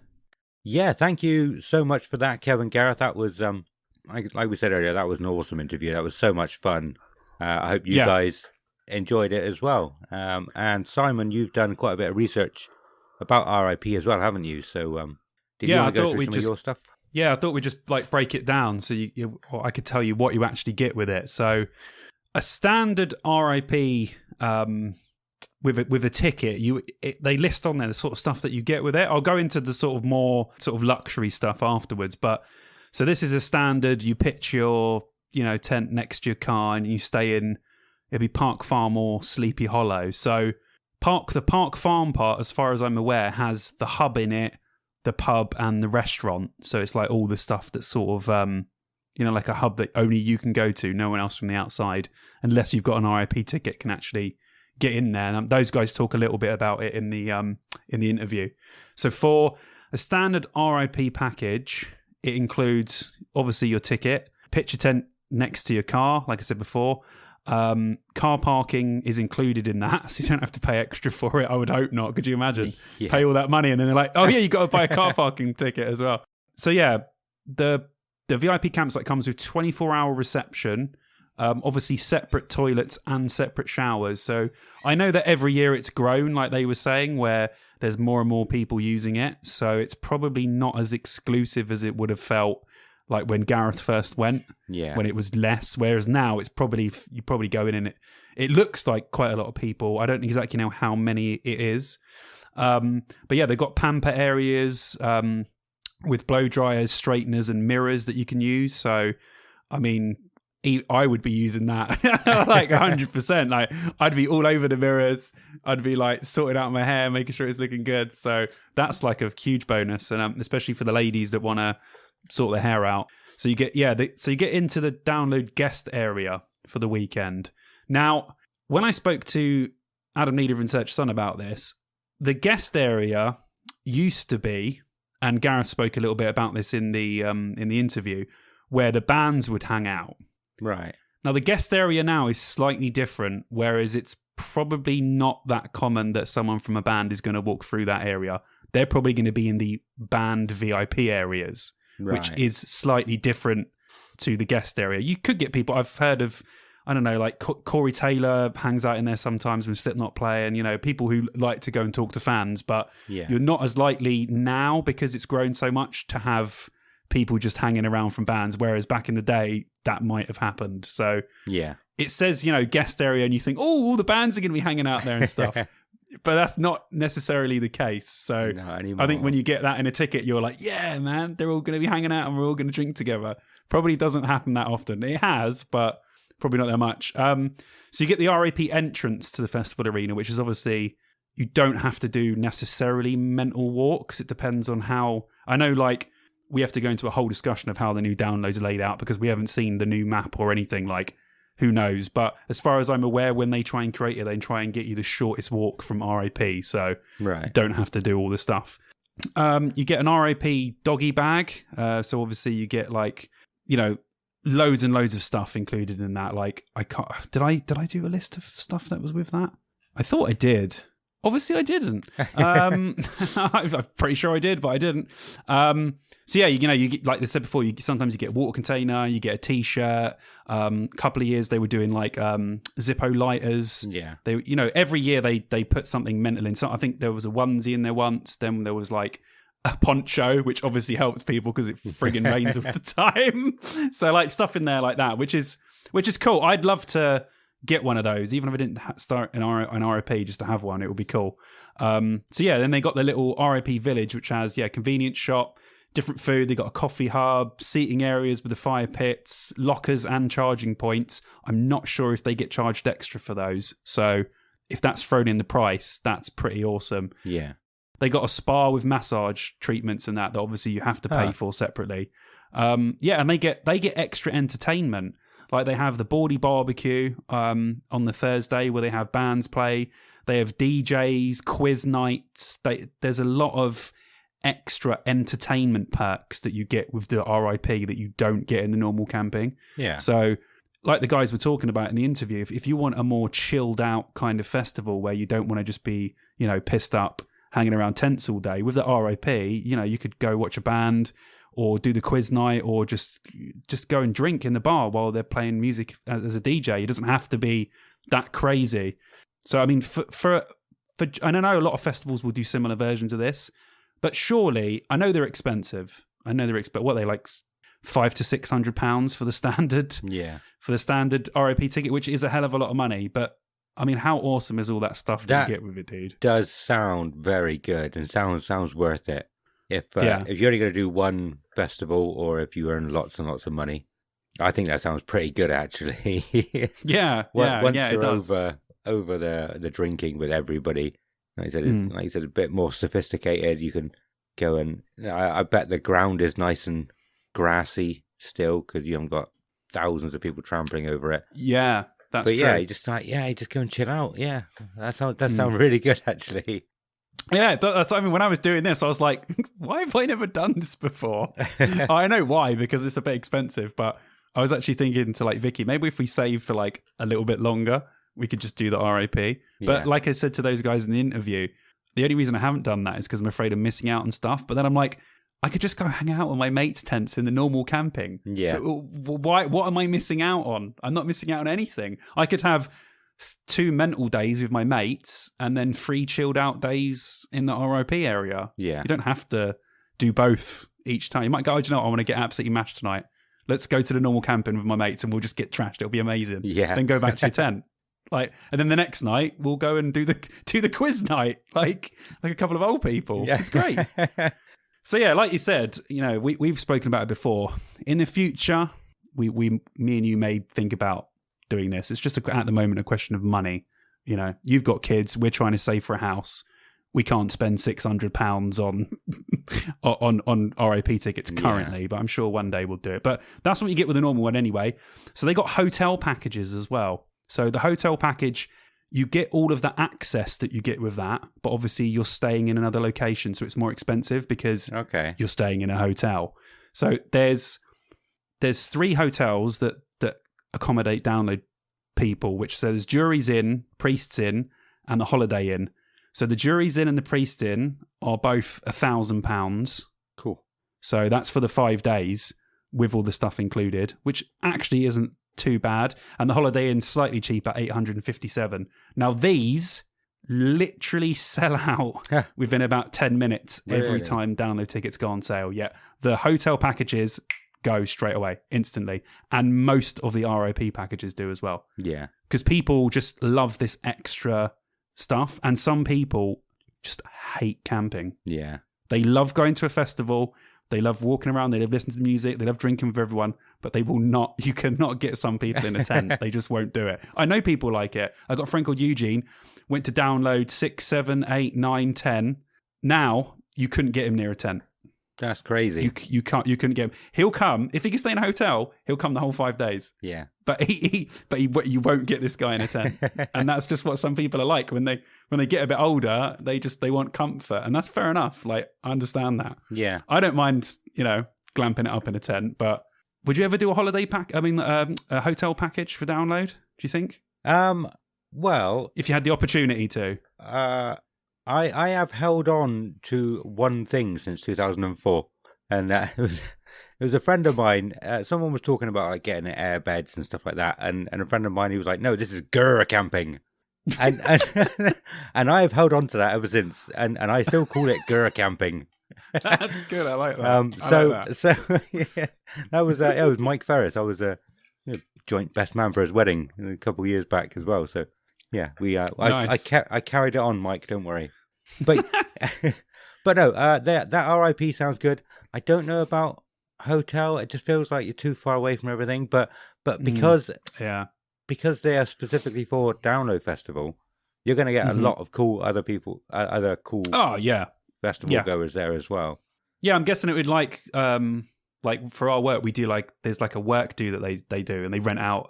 Yeah, thank you so much for that, Kev and Gareth. That was, like we said earlier, that was an awesome interview. That was so much fun. I hope you guys enjoyed it as well. And Simon, you've done quite a bit of research about RIP as well, haven't you? So, did you want to go through some of your stuff? Yeah, I thought we'd just break it down so I could tell you what you actually get with it. So, a standard RIP with a ticket, they list on there the sort of stuff that you get with it. I'll go into the sort of more sort of luxury stuff afterwards. But so this is a standard. You pitch your tent next to your car and you stay in. It'd be Park Farm or Sleepy Hollow. So the Park Farm part, as far as I'm aware, has the hub in it, the pub and the restaurant. So it's like all the stuff that's sort of like a hub that only you can go to, no one else from the outside, unless you've got an RIP ticket, can actually get in there. And those guys talk a little bit about it in the interview. So for a standard RIP package, it includes obviously your ticket, pitch your tent next to your car, like I said before. Car parking is included in that, so you don't have to pay extra for it. I would hope not. Could you imagine? Yeah. Pay all that money and then they're like, oh yeah, you got to buy a car parking ticket as well. So yeah, the VIP campsite comes with 24-hour reception, obviously separate toilets and separate showers. So I know that every year it's grown, like they were saying, where there's more and more people using it. So it's probably not as exclusive as it would have felt like when Gareth first went, when it was less. Whereas now it's you probably go in and it looks like quite a lot of people. I don't exactly know how many it is. But yeah, they've got pamper areas with blow dryers, straighteners and mirrors that you can use. So, I mean, I would be using that like 100%. Like I'd be all over the mirrors. I'd be like sorting out my hair, making sure it's looking good. So that's like a huge bonus. And especially for the ladies that want to sort their hair out. So you get into the Download guest area for the weekend. Now, when I spoke to Adam Needham and Search Sun about this, the guest area used to be, and Gareth spoke a little bit about this in the interview, where the bands would hang out. Right. Now, the guest area now is slightly different, whereas it's probably not that common that someone from a band is going to walk through that area. They're probably going to be in the band VIP areas, which is slightly different to the guest area. You could get people, I've heard of, I don't know, like Corey Taylor hangs out in there sometimes when Slipknot play, and, you know, people who like to go and talk to fans, but you're not as likely now, because it's grown so much, to have people just hanging around from bands, whereas back in the day, that might have happened. So it says, you know, guest area, and you think, oh, all the bands are going to be hanging out there and stuff. But that's not necessarily the case. So I think when you get that in a ticket, you're like, yeah, man, they're all going to be hanging out and we're all going to drink together. Probably doesn't happen that often. It has, but probably not that much. So you get the RAP entrance to the festival arena, which is obviously, you don't have to do necessarily mental walks. It depends on how, I know, like, we have to go into a whole discussion of how the new downloads are laid out, because we haven't seen the new map or anything. Like, who knows? But as far as I'm aware, when they try and create it, they try and get you the shortest walk from RAP. So you don't have to do all the stuff. You get an RAP doggy bag. So obviously you get, like, you know, loads and loads of stuff included in that. Like, I can't, did I do a list of stuff that was with that? I thought I did. Obviously I didn't. I'm pretty sure I did, but I didn't. So yeah, you know, you get, like I said before, sometimes you get a water container, you get a t-shirt. Couple of years they were doing like Zippo lighters. Yeah. They, you know, every year they put something mental in. So I think there was a onesie in there once. Then there was like a poncho, which obviously helps people because it friggin' rains all the time. So like stuff in there like that, which is cool. I'd love to get one of those, even if I didn't start an RAP, just to have one. It would be cool. So yeah, then they got the little RAP village, which has convenience shop, different food. They got a coffee hub, seating areas with the fire pits, lockers and charging points. I'm not sure if they get charged extra for those. So if that's thrown in the price, that's pretty awesome. Yeah. They got a spa with massage treatments and that obviously you have to pay for separately. Yeah, and they get extra entertainment. Like they have the Baldy Barbecue on the Thursday where they have bands play. They have DJs, quiz nights. There's a lot of extra entertainment perks that you get with the RIP that you don't get in the normal camping. Yeah. So like the guys were talking about in the interview, if you want a more chilled out kind of festival where you don't want to just be, you know, pissed up hanging around tents all day, with the RIP, you know, you could go watch a band or do the quiz night or just go and drink in the bar while they're playing music as a DJ. It doesn't have to be that crazy. So, I mean, for I don't know, a lot of festivals will do similar versions of this, but surely, I know they're expensive. What are they, like £500 to £600 for the standard? Yeah. For the standard RIP ticket, which is a hell of a lot of money. But I mean, how awesome is all that stuff that you get with it, dude? Does sound very good and sounds worth it. If you're only going to do one festival or if you earn lots and lots of money, I think that sounds pretty good, actually. Once you're over the drinking with everybody, like I said, it's a bit more sophisticated. You can go and I bet the ground is nice and grassy still because you haven't got thousands of people trampling over it. Yeah, that's true. Yeah, you just go and chill out. Yeah, that sounds really good, actually. Yeah, that's. I mean, when I was doing this, I was like, "Why have I never done this before?" I know why, because it's a bit expensive. But I was actually thinking to like Vicky, maybe if we save for like a little bit longer, we could just do the RIP. But like I said to those guys in the interview, the only reason I haven't done that is because I'm afraid of missing out on stuff. But then I'm like, I could just go hang out with my mates' tents in the normal camping. Yeah. So what am I missing out on? I'm not missing out on anything. I could have 2 mental days with my mates and then 3 chilled out days in the RIP area. Yeah. You don't have to do both each time. You might go, oh, do you know what? I want to get absolutely mashed tonight. Let's go to the normal camping with my mates and we'll just get trashed. It'll be amazing. Yeah. Then go back to your tent. Like, and then the next night we'll go and do the quiz night, like a couple of old people. Yeah. It's great. So yeah, like you said, you know, we've spoken about it before. In the future, me and you may think about doing this. It's just at the moment a question of money. You know, you've got kids. We're trying to save for a house. We can't spend £600 on RIP tickets currently, but I'm sure one day we'll do it. But that's what you get with a normal one anyway. So they got hotel packages as well. So the hotel package, you get all of the access that you get with that, but obviously you're staying in another location, so it's more expensive because you're staying in a hotel. So there's 3 hotels that accommodate download people, which says Jury's Inn, Priest's Inn, and the Holiday Inn. So the Jury's Inn and the Priest Inn are both £1,000. Cool. So that's for the 5 days with all the stuff included, which actually isn't too bad. And the Holiday Inn slightly cheaper, $857. Now these literally sell out within about 10 minutes every Really? time download tickets go on sale. Yeah, the hotel packages go straight away, instantly, and most of the ROP packages do as well. Yeah. Because people just love this extra stuff, and some people just hate camping. Yeah. They love going to a festival. They love walking around. They love listening to music. They love drinking with everyone, but they will not. You cannot get some people in a tent. They just won't do it. I know people like it. I got a friend called Eugene, went to download 6, 7, 8, 9, 10. Now you couldn't get him near a tent. That's crazy. You couldn't get him. He'll come if he can stay in a hotel. He'll come the whole 5 days. Yeah. But you won't get this guy in a tent, and that's just what some people are like when they get a bit older. They want comfort, and that's fair enough. Like, I understand that. Yeah. I don't mind, glamping it up in a tent. But would you ever do a holiday pack? I mean, a hotel package for download? Do you think? Well, If you had the opportunity to. I have held on to one thing since 2004, and it was a friend of mine. Someone was talking about like getting air beds and stuff like that, and a friend of mine, he was like, "No, this is Gura camping," and and I've held on to that ever since, and I still call it Gura camping. That's good. I like that. So yeah, that was Mike Ferris. I was a joint best man for his wedding a couple of years back as well. So. Yeah, Nice. I carried it on, Mike. Don't worry. But but no, that RIP sounds good. I don't know about hotel. It just feels like you're too far away from everything. But because they are specifically for Download Festival, you're going to get a lot of cool other people, other cool festival goers there as well. Yeah, I'm guessing it would like for our work, we do there's like a work do that they do, and they rent out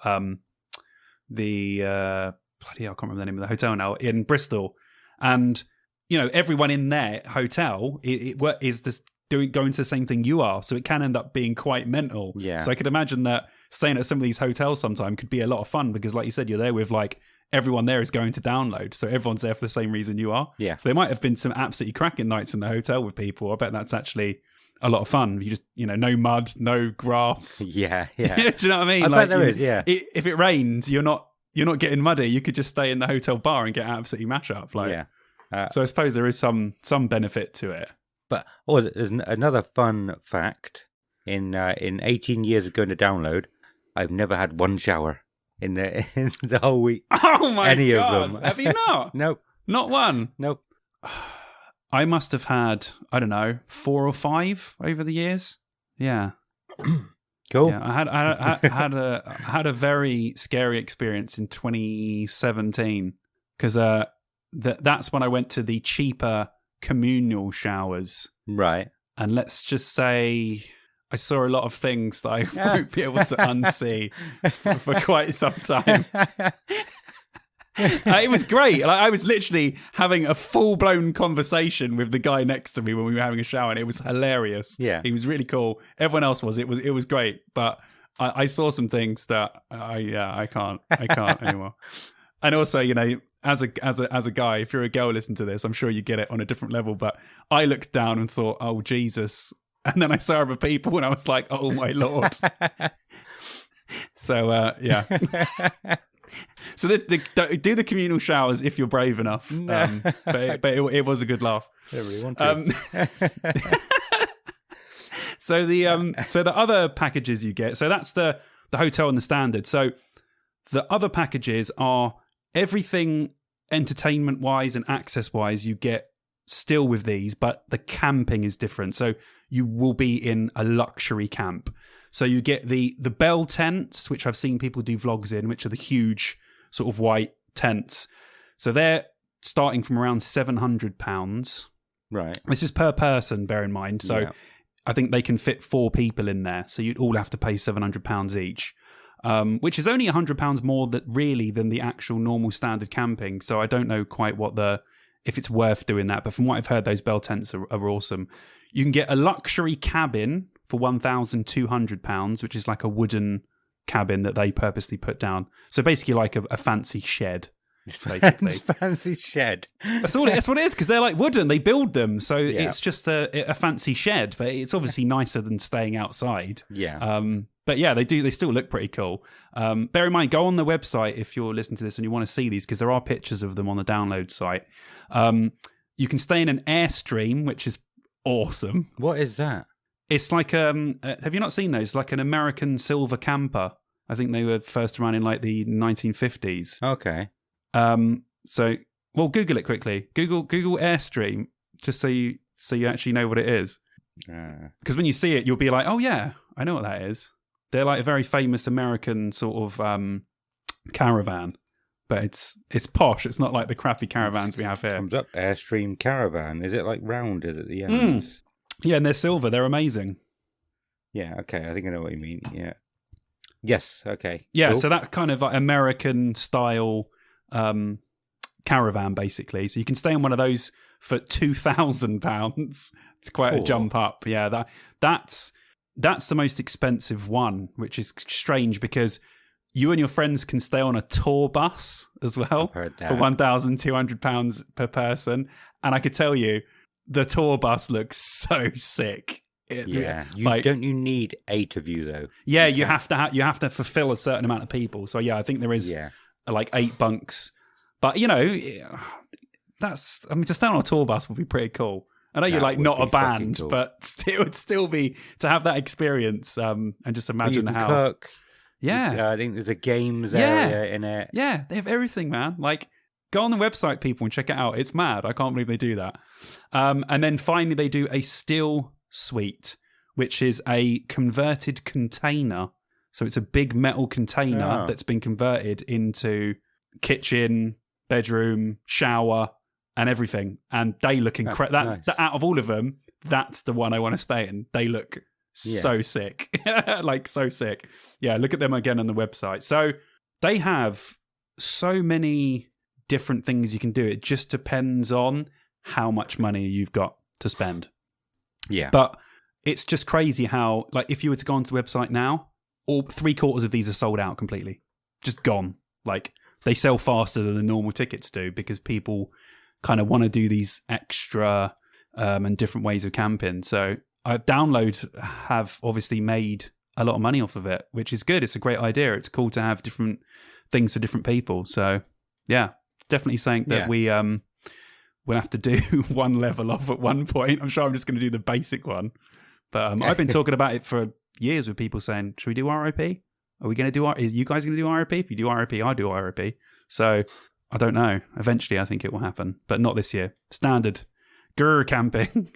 the bloody hell, I can't remember the name of the hotel now, in Bristol. And, everyone in their hotel is going to the same thing you are. So it can end up being quite mental. Yeah. So I could imagine that staying at some of these hotels sometime could be a lot of fun because, like you said, you're there with everyone there is going to download. So everyone's there for the same reason you are. Yeah. So there might have been some absolutely cracking nights in the hotel with people. I bet that's actually a lot of fun. You just, no mud, no grass. Yeah. Do you know what I mean? I bet there is, yeah. If it rains, you're not getting muddy. You could just stay in the hotel bar and get absolutely mash up. So I suppose there is some benefit to it. But there's another fun fact. In 18 years of going to Download, I've never had one shower in the whole week. Oh my God! Of them. Have you not? Nope. Not one. Nope. I must have had 4 or 5 over the years. Yeah. Cool. Yeah, I had a very scary experience in 2017 because that's when I went to the cheaper communal showers. Right. And let's just say I saw a lot of things that I won't be able to unsee for quite some time. It was great. I was literally having a full-blown conversation with the guy next to me when we were having a shower, and it was hilarious. Yeah, he was really cool. Everyone else was. It was great. But I saw some things that I can't anymore. And also, as a guy, if you're a girl listening to this, I'm sure you get it on a different level. But I looked down and thought, "Oh Jesus!" And then I saw other people, and I was like, "Oh my Lord!" So yeah. So do the communal showers if you're brave enough. But it was a good laugh. I really want to. So the other packages you get. So that's the hotel and the standard. So the other packages are everything entertainment wise and access wise you get still with these, but the camping is different. So you will be in a luxury camp. So you get the Bell tents, which I've seen people do vlogs in, which are the huge sort of white tents. So they're starting from around £700. Right. This is per person, bear in mind. So I think they can fit 4 people in there. So you'd all have to pay £700 each, which is only £100 more than the actual normal standard camping. So I don't know quite if it's worth doing that. But from what I've heard, those Bell tents are awesome. You can get a luxury cabin for £1,200, which is like a wooden cabin that they purposely put down. So basically, like a fancy shed. Basically, fancy shed. That's what it is, because they're like wooden. They build them, so it's just a fancy shed. But it's obviously nicer than staying outside. Yeah. But yeah, they still look pretty cool. Bear in mind, go on the website if you're listening to this and you want to see these, because there are pictures of them on the download site. You can stay in an Airstream, which is awesome. What is that? It's like have you not seen those? Like an American silver camper. I think they were first around in like the 1950s. Okay. So Google it quickly. Google Airstream, just so you actually know what it is. Because when you see it, you'll be like, oh yeah, I know what that is. They're like a very famous American sort of caravan, but it's posh. It's not like the crappy caravans we have here. Comes up Airstream caravan. Is it like rounded at the end? Yeah, and they're silver. They're amazing. Yeah. Okay. I think I know what you mean. Yeah. Yes. Okay. Yeah. Cool. So that kind of like American style caravan, basically. So you can stay in one of those for £2,000. It's quite a jump up. Yeah. That's the most expensive one, which is strange because you and your friends can stay on a tour bus as well for £1,200 per person. And I could tell you, the tour bus looks so sick. Don't you need 8 of you though? Yeah, you have to fulfill a certain amount of people. So yeah, I think there is like 8 bunks. But to stay on a tour bus would be pretty cool. I know you're like not a band, cool. But it would still be to have that experience. And just imagine how. Cook. Yeah, I think there's a games area in it. Yeah, they have everything, man. Like, go on the website, people, and check it out. It's mad. I can't believe they do that. And then finally, they do a still suite, which is a converted container. So it's a big metal container that's been converted into kitchen, bedroom, shower, and everything. And they look incredible. Nice. Out of all of them, that's the one I want to stay in. They look so sick. Like, so sick. Yeah, look at them again on the website. So they have so many different things you can do. It just depends on how much money you've got to spend. Yeah. But it's just crazy how, like, if you were to go onto the website now, all 3/4 of these are sold out completely. Just gone. Like, they sell faster than the normal tickets do because people kind of want to do these extra and different ways of camping. So Download have obviously made a lot of money off of it, which is good. It's a great idea. It's cool to have different things for different people. So yeah, definitely saying that we'll have to do one level off at one point. I'm sure I'm just going to do the basic one. But I've been talking about it for years with people saying, should we do RIP? Are we going to do Are you guys going to do RIP? If you do RIP, I do RIP. So I don't know. Eventually, I think it will happen, but not this year. Standard Gur camping.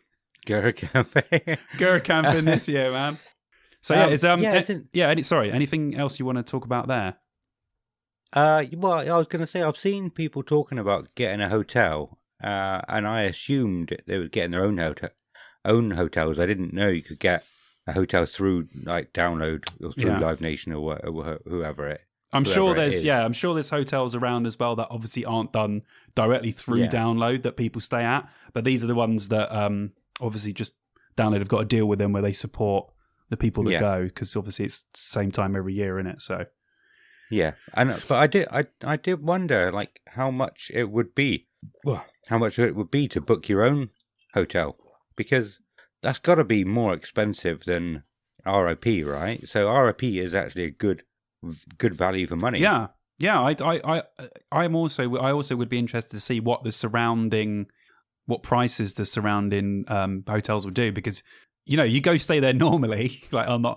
Gur camping. Gur camping this year, man. So anything else you want to talk about there? Well, I was going to say, I've seen people talking about getting a hotel, and I assumed they were getting their own hotels. I didn't know you could get a hotel through like Download or through Live Nation or whoever it. I'm sure there's hotels around as well that obviously aren't done directly through Download that people stay at, but these are the ones that obviously just Download have got to deal with them where they support the people that go, because obviously it's the same time every year, isn't it? So but I did wonder like how much it would be to book your own hotel, because that's got to be more expensive than RIP, right? So RIP is actually a good value for money. Yeah. I also would be interested to see what prices the surrounding hotels would do, because you go stay there normally, like on the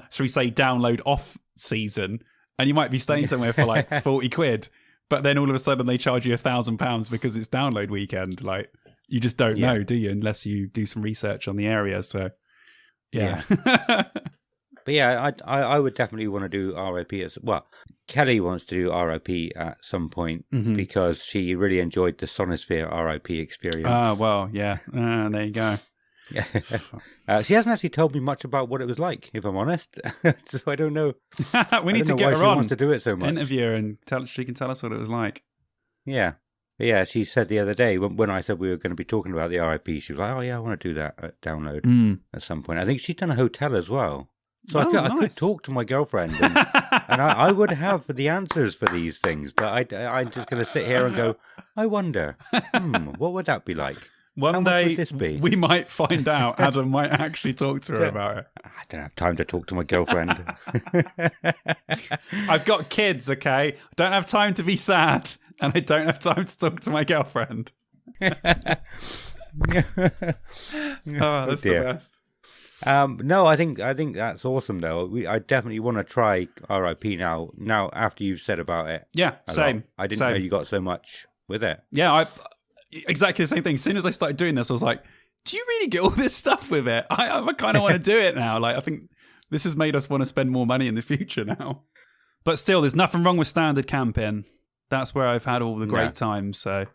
shall we say Download off season, and you might be staying somewhere for like 40 quid, but then all of a sudden they charge you £1,000 because it's Download weekend. Like, you just don't know, do you? Unless you do some research on the area. So, yeah. But yeah, I would definitely want to do RIP as well. Kelly wants to do RIP at some point because she really enjoyed the Sonosphere RIP experience. Ah, well, yeah. There you go. She hasn't actually told me much about what it was like, if I'm honest. So I don't know. We need to get her on. She wants to do it so much. Interview her and she can tell us what it was like. Yeah. Yeah, she said the other day when I said we were going to be talking about the RIP, she was like, "Oh yeah, I want to do that at Download at some point." I think she's done a hotel as well. So I nice. could talk to my girlfriend, and I would have the answers for these things. But I'm just going to sit here and go, I wonder, what would that be like? How One much day would this be? we might find out. Adam might actually talk to her about it. I don't have time to talk to my girlfriend. I've got kids, okay? I don't have time to be sad, and I don't have time to talk to my girlfriend. Oh, that's the best. No, I think that's awesome though. I definitely want to try RIP now. Now after you've said about it, Yeah, same. I didn't know you got so much with it. Yeah, exactly the same thing. As soon as I started doing this, I was like, "Do you really get all this stuff with it? I kind of want to do it now." Like, I think this has made us want to spend more money in the future now. But still, there's nothing wrong with standard camping. That's where I've had all the great times. So,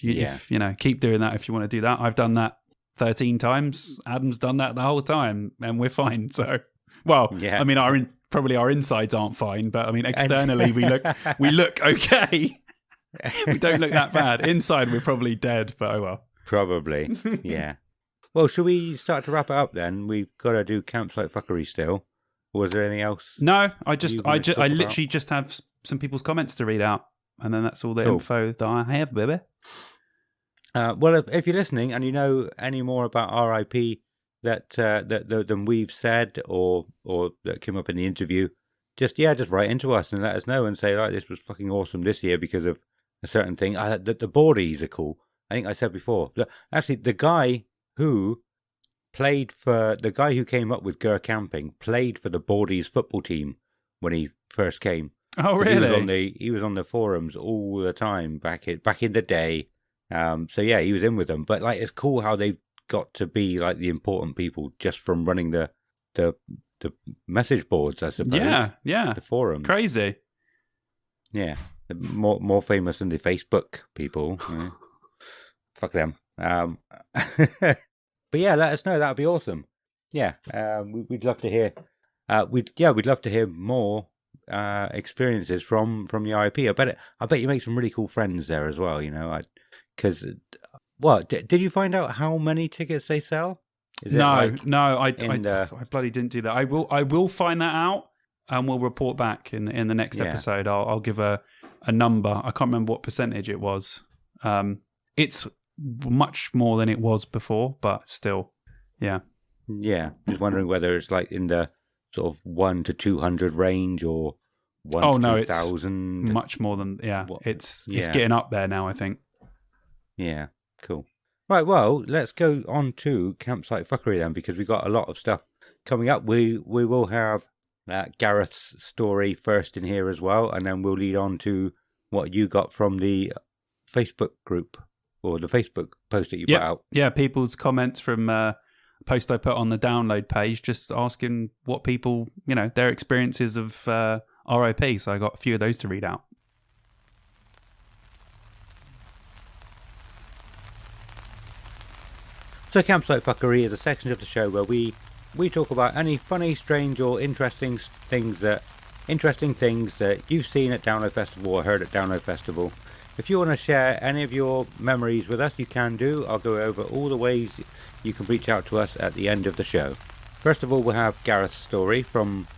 if, keep doing that if you want to do that. I've done that 13 times. Adam's done that the whole time, and we're fine. So, I mean, probably our insides aren't fine, but I mean, externally we look okay. We don't look that bad. Inside, we're probably dead, but oh well. Probably, yeah. Well, should we start to wrap it up then? We've got to do campsite fuckery still. Or was there anything else? No, I literally just have some people's comments to read out, and then that's all the info that I have, baby. Well, if you're listening and you know any more about RIP than we've said or that came up in the interview, just write into us and let us know and say, like, this was fucking awesome this year because of a certain thing. The boardies are cool. I think I said before. Actually, the guy who came up with Ger Camping played for the boardies football team when he first came. Oh, really? He was on the forums all the time back in the day. So yeah, he was in with them. But like, it's cool how they got to be like the important people just from running the message boards, I suppose. Yeah. The forums. Crazy. Yeah. More famous than the Facebook people. Yeah. Fuck them. But yeah, let us know. That would be awesome. Yeah. We'd love to hear. We'd love to hear more experiences from the RIP. I bet you make some really cool friends there as well. Because did you find out how many tickets they sell? No, I bloody didn't do that. I will find that out, and we'll report back in the next episode. I'll give a number. I can't remember what percentage it was. It's much more than it was before, but still, yeah. Yeah, just wondering whether it's like in the sort of 1 to 200 range or 1 to 2,000. It's much more than It's getting up there now, I think. Yeah, cool. Right, well, let's go on to campsite fuckery then, because we've got a lot of stuff coming up. We will have Gareth's story first in here as well, and then we'll lead on to what you got from the Facebook group or the Facebook post that you put out. Yeah, people's comments from a post I put on the download page, just asking what people, their experiences of RIP. So I got a few of those to read out. So Campsite Fuckery is a section of the show where we talk about any funny, strange or interesting things that you've seen at Download Festival or heard at Download Festival. If you want to share any of your memories with us, you can do. I'll go over all the ways you can reach out to us at the end of the show. First of all, we'll have Gareth's story from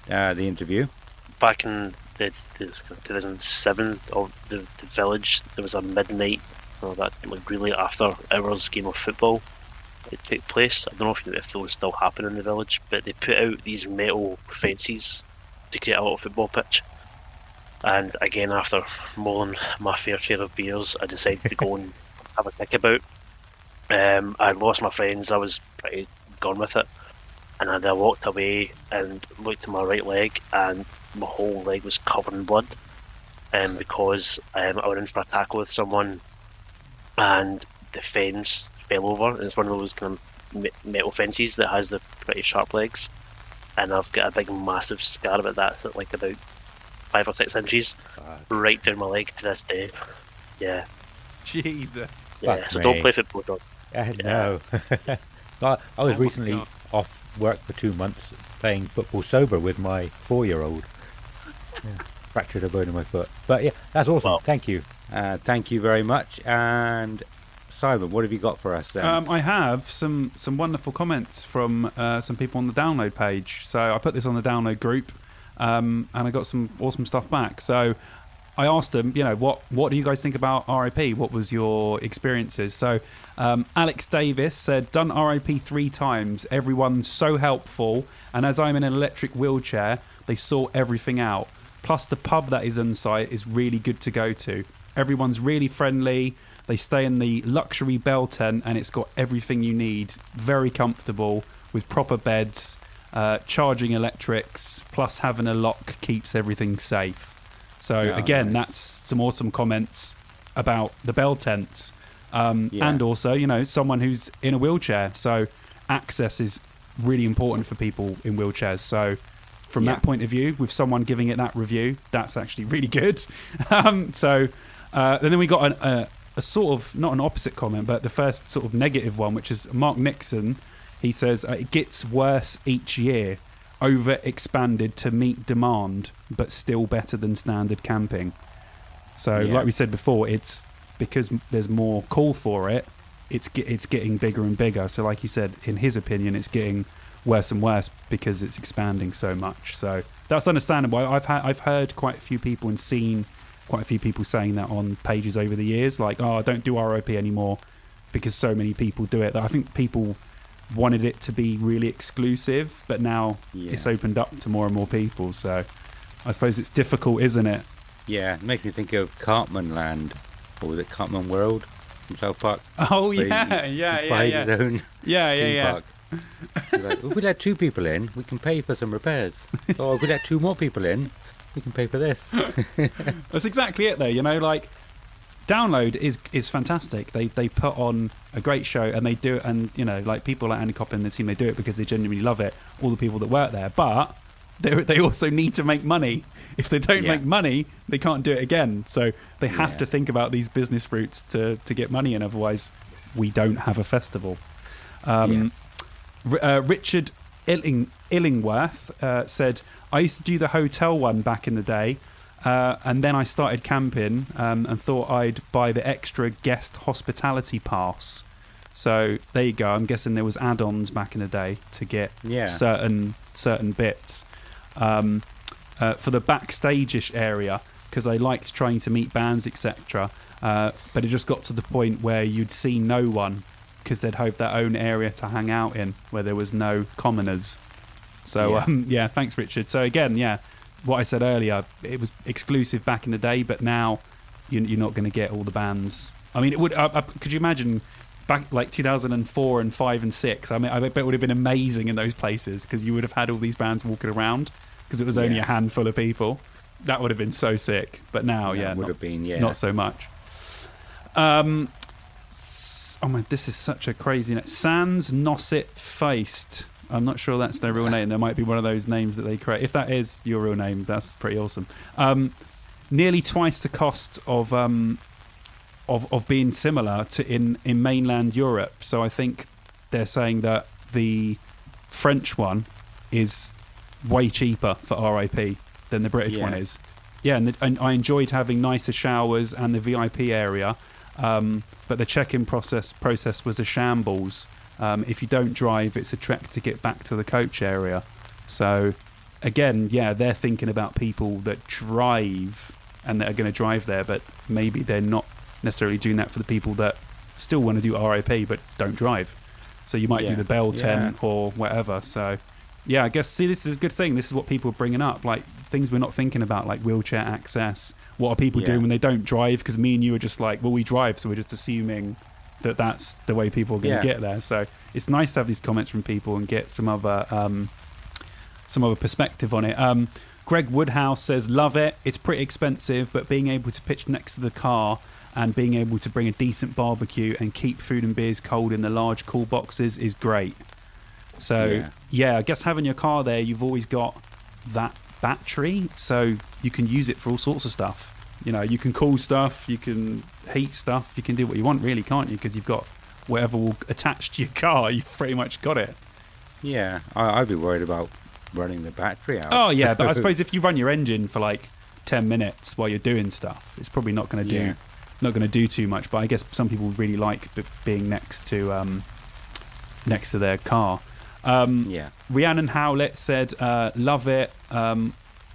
the interview. Back in the 2007, or the village, there was a midnight, really after hours game of football. It took place. I don't know if those still happen in the village, but they put out these metal fences to create a little football pitch. And again, after mulling my fair share of beers, I decided to go and have a kick about. I lost my friends. I was pretty gone with it. And I walked away and looked at my right leg, and my whole leg was covered in blood. Because I went in for a tackle with someone, and the fence fell over. And it's one of those kind of metal fences that has the pretty sharp legs. And I've got a big, massive scar about that, like about 5 or 6 inches, right down my leg to this day. Yeah. Jesus. Yeah. Fuck so me. Don't play football, John. No. I was recently off work for 2 months playing football sober with my 4-year-old. Fractured a bone in my foot. But yeah, that's awesome. Well, thank you. Thank you very much. And Simon, what have you got for us then? I have some wonderful comments from some people on the download page. So I put this on the download group, and I got some awesome stuff back. So I asked them, what do you guys think about RIP? What was your experiences? So Alex Davis said, done RIP 3 times. Everyone's so helpful. And as I'm in an electric wheelchair, they sort everything out. Plus the pub that is on site is really good to go to. Everyone's really friendly. They stay in the luxury bell tent and it's got everything you need. Very comfortable with proper beds, charging electrics, plus having a lock keeps everything safe. So again, nice. That's some awesome comments about the bell tents. And also, someone who's in a wheelchair. So access is really important for people in wheelchairs. So from that point of view, with someone giving it that review, that's actually really good. And then we got a sort of, not an opposite comment, but the first sort of negative one, which is Mark Nixon. He says, it gets worse each year. Over expanded to meet demand, but still better than standard camping. So like we said before, it's because there's more call for it, it's getting bigger and bigger. So like he said, in his opinion, it's getting worse and worse because it's expanding so much. So that's understandable. I've heard quite a few people and seen quite a few people saying that on pages over the years, like, I don't do ROP anymore because so many people do it. I think people wanted it to be really exclusive, but now it's opened up to more and more people. So I suppose it's difficult, isn't it? Yeah, it makes me think of Cartman Land, or was it Cartman World from South Park? Oh Where yeah. he buys his own theme Yeah. park. Like, if we let 2 people in, we can pay for some repairs. Or if we let 2 more people in, we can pay for this. That's exactly it, though. Like Download is fantastic. They put on a great show, and they do it. And like people like Andy Coppin and the team, they do it because they genuinely love it. All the people that work there, but they also need to make money. If they don't make money, they can't do it again. So they have to think about these business routes to get money in. Otherwise, we don't have a festival. Richard Illingworth said, I used to do the hotel one back in the day. And then I started camping and thought I'd buy the extra guest hospitality pass. So there you go. I'm guessing there was add-ons back in the day to get certain bits for the backstage-ish area, because I liked trying to meet bands, etc. But it just got to the point where you'd see no one because they'd have their own area to hang out in where there was no commoners. So thanks, Richard. So again, what I said earlier, it was exclusive back in the day, but now you're not going to get all the bands. I mean, it would. Could you imagine back like 2004 and 5 and 6? I mean, I bet it would have been amazing in those places because you would have had all these bands walking around because it was only a handful of people. That would have been so sick. But now, not so much. Oh my, this is such a crazy name. Sans Nossit Faced. I'm not sure that's their real name. There might be one of those names that they create. If that is your real name, that's pretty awesome. Nearly twice the cost of being similar to in mainland Europe. So I think they're saying that the French one is way cheaper for RIP than the British one is. Yeah, and I enjoyed having nicer showers and the VIP area, but the check-in process was a shambles. If you don't drive, it's a trek to get back to the coach area. So again, they're thinking about people that drive and that are going to drive there, but maybe they're not necessarily doing that for the people that still want to do RIP but don't drive. So you might do the Bell tent or whatever. So I guess, this is a good thing. This is what people are bringing up, like things we're not thinking about, like wheelchair access. What are people doing when they don't drive? Because me and you are just like, well, we drive, so we're just assuming that that's the way people are going to get there. So it's nice to have these comments from people and get some other perspective on it. Greg Woodhouse says, love it. It's pretty expensive, but being able to pitch next to the car and being able to bring a decent barbecue and keep food and beers cold in the large cool boxes is great. So I guess having your car there, you've always got that battery, so you can use it for all sorts of stuff. You can cool stuff, you can heat stuff, you can do what you want, really, can't you? Because you've got whatever will attach to your car, you've pretty much got it. Yeah, I'd be worried about running the battery out. Oh yeah, but I suppose if you run your engine for like 10 minutes while you're doing stuff, it's probably not going to do not going to do too much. But I guess some people really like being next to their car. Rhiannon Howlett said, "Love it.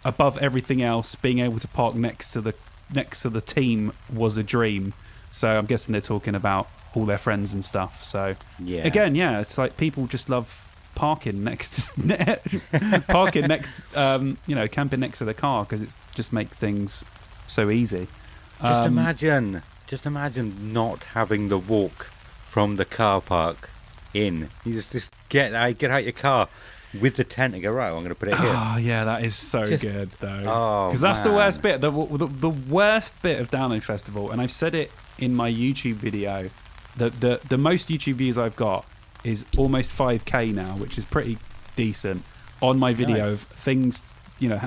Above everything else, being able to park next to the team was a dream." So I'm guessing they're talking about all their friends and stuff. So again, it's like people just love parking next to camping next to the car, because it just makes things so easy. Just imagine not having the walk from the car park in. You just get out your car with the tent and go, right, I'm going to put it here. Oh yeah, that is so good though. Oh, because that's the worst bit. The worst bit of Download Festival, and I've said it in my YouTube video. The most YouTube views I've got is almost 5k now, which is pretty decent, on my video of things,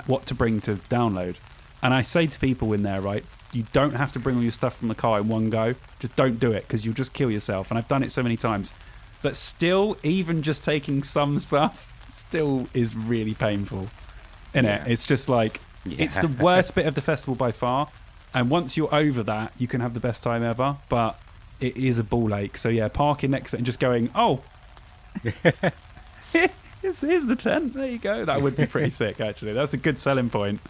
what to bring to download. And I say to people in there, right, you don't have to bring all your stuff from the car in one go. Just don't do it, because you'll just kill yourself. And I've done it so many times. But still, even just taking some stuff still is really painful, innit? It's just like, it's the worst bit of the festival by far. And once you're over that, you can have the best time ever. But it is a ball ache. So yeah, parking next to it and just going, oh, here's the tent. There you go. That would be pretty sick, actually. That's a good selling point.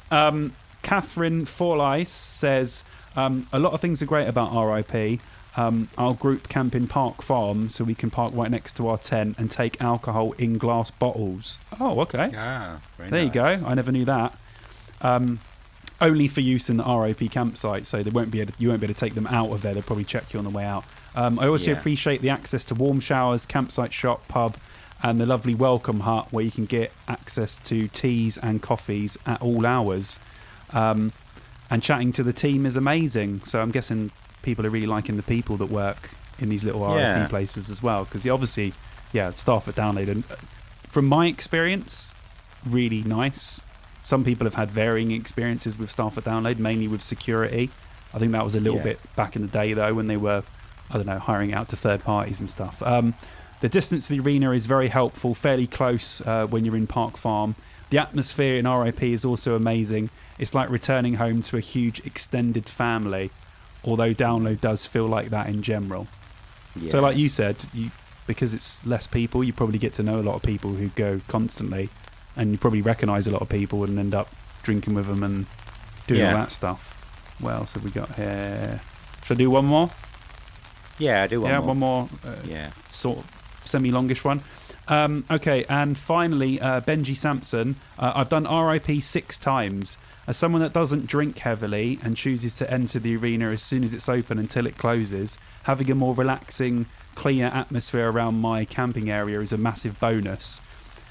Catherine Forlice says, a lot of things are great about RIP. Our group camp in Park Farm, so we can park right next to our tent and take alcohol in glass bottles. Oh, okay. There you go. I never knew that. Only for use in the RIP campsite, so you won't be able to take them out of there. They'll probably check you on the way out. I also appreciate the access to warm showers, campsite shop, pub, and the lovely welcome hut where you can get access to teas and coffees at all hours. And chatting to the team is amazing. So I'm guessing people are really liking the people that work in these little RIP places as well. Because obviously, staff at Download, and from my experience, really nice. Some people have had varying experiences with staff at Download, mainly with security. I think that was a little bit back in the day, though, when they were, hiring out to third parties and stuff. The distance to the arena is very helpful, fairly close when you're in Park Farm. The atmosphere in RIP is also amazing. It's like returning home to a huge extended family, although Download does feel like that in general. So like you said, because it's less people, you probably get to know a lot of people who go constantly. And you probably recognise a lot of people and end up drinking with them and doing all that stuff. What else have we got here? Should I do one more? Yeah, do one more. One more. Sort of semi-longish one. Okay, and finally, Benji Sampson. I've done RIP 6 times. As someone that doesn't drink heavily and chooses to enter the arena as soon as it's open until it closes, having a more relaxing, cleaner atmosphere around my camping area is a massive bonus.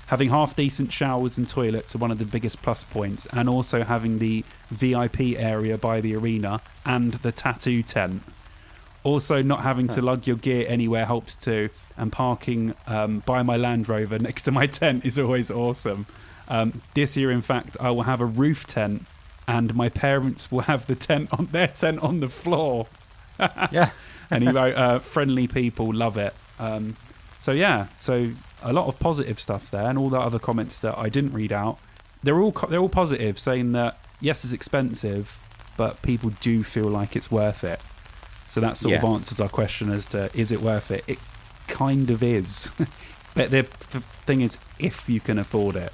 Having half-decent showers and toilets are one of the biggest plus points, and also having the VIP area by the arena and the tattoo tent. Also, not having to lug your gear anywhere helps too, and parking by my Land Rover next to my tent is always awesome. This year, in fact, I will have a roof tent, and my parents will have their tent on the floor. And he wrote, friendly people, love it. So a lot of positive stuff there, and all the other comments that I didn't read out, they're all positive, saying that yes, it's expensive, but people do feel like it's worth it. So that sort of answers our question as to, is it worth it? It kind of is. But the thing is, if you can afford it.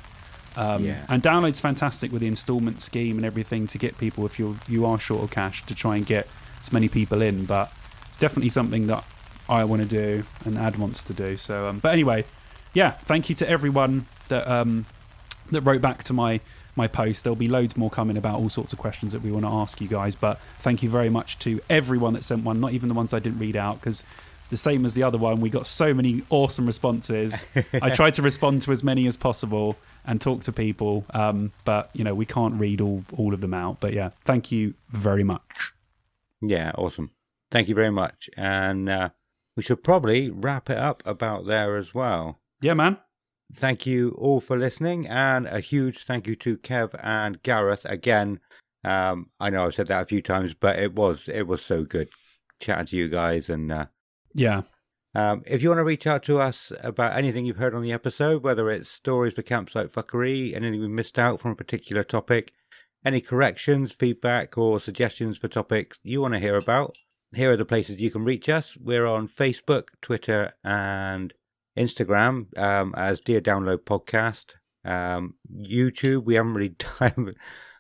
And Download's fantastic with the instalment scheme and everything to get people, if you are short of cash, to try and get as many people in. But it's definitely something that I want to do and Ad wants to do. So, but anyway, thank you to everyone that wrote back to my post. There'll be loads more coming about all sorts of questions that we want to ask you guys. But thank you very much to everyone that sent one, not even the ones I didn't read out, because the same as the other one, we got so many awesome responses. I tried to respond to as many as possible and talk to people, but we can't read all of them out. But thank you very much. Yeah, awesome. Thank you very much. And we should probably wrap it up about there as well. Yeah, man. Thank you all for listening, and a huge thank you to Kev and Gareth again. I know I've said that a few times, but it was so good chatting to you guys. And if you want to reach out to us about anything you've heard on the episode, whether it's stories for campsite fuckery, anything we missed out from a particular topic, any corrections, feedback, or suggestions for topics you want to hear about, here are the places you can reach us. We're on Facebook, Twitter, and Instagram as Dear Download Podcast. YouTube, we haven't really done.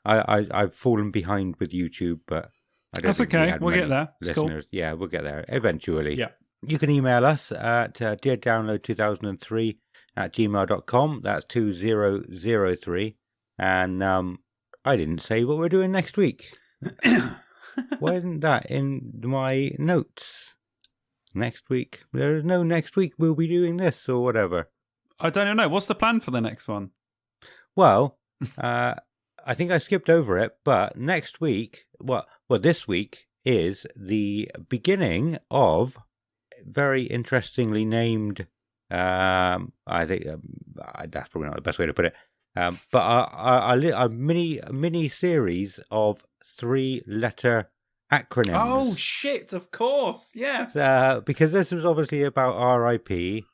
I've fallen behind with YouTube, but I don't That's think we okay. had We'll many get there. It's cool. listeners. Yeah, we'll get there eventually. Yeah. You can email us at deardownload2003@gmail.com. That's 2003. And I didn't say what we're doing next week. Why isn't that in my notes? Next week. There is no next week. We'll be doing this or whatever. I don't know. What's the plan for the next one? Well, I think I skipped over it, but next week, well, this week is the beginning of very interestingly named. I think that's probably not the best way to put it. But a mini series of 3-letter acronyms. Oh shit! Of course, yes. Because this was obviously about RIP.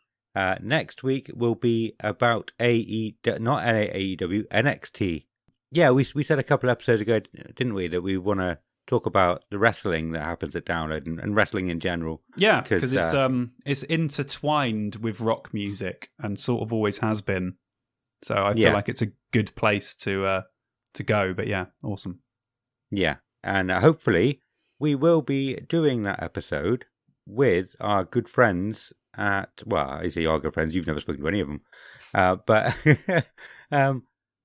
Next week will be about not AEW, NXT. Yeah, we said a couple episodes ago, didn't we, that we want to talk about the wrestling that happens at Download and wrestling in general. Yeah, because it's intertwined with rock music and sort of always has been. So I feel like it's a good place to go. But yeah, awesome. Yeah, and hopefully we will be doing that episode with our good friends at, well, I say our good friends, you've never spoken to any of them, but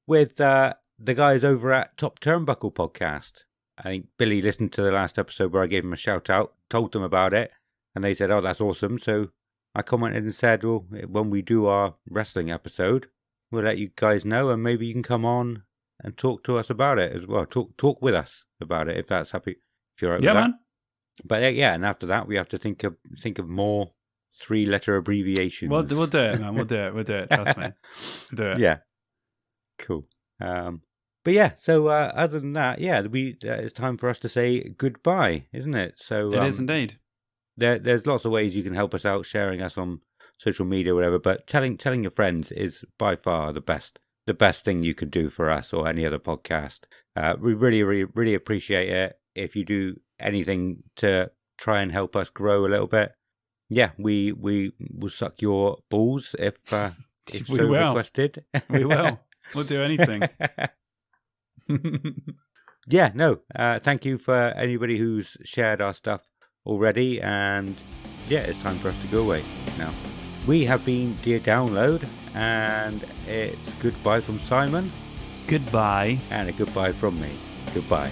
with the guys over at Top Turnbuckle Podcast. I think Billy listened to the last episode where I gave him a shout out, told them about it, and they said, oh, that's awesome. So I commented and said, well, when we do our wrestling episode, we'll let you guys know, and maybe you can come on and talk to us about it as well. Talk with us about it if that's happy. If you're right with that. Man. But yeah, and after that we have to think of more 3-letter abbreviations. We'll do it, man. We'll do it. Trust me. We'll do it. Yeah. Cool. But yeah, so other than that, yeah, it's time for us to say goodbye, isn't it? So it is indeed. There's lots of ways you can help us out, sharing us on social media, or whatever. But telling your friends is by far the best thing you could do for us or any other podcast. We really, really, really appreciate it. If you do anything to try and help us grow a little bit, yeah, we will suck your balls if we so will. requested. We will. We'll do anything. Yeah, no. Thank you for anybody who's shared our stuff already, and yeah, it's time for us to go away now. We have been Dear Download, and it's goodbye from Simon. Goodbye. And a goodbye from me. Goodbye.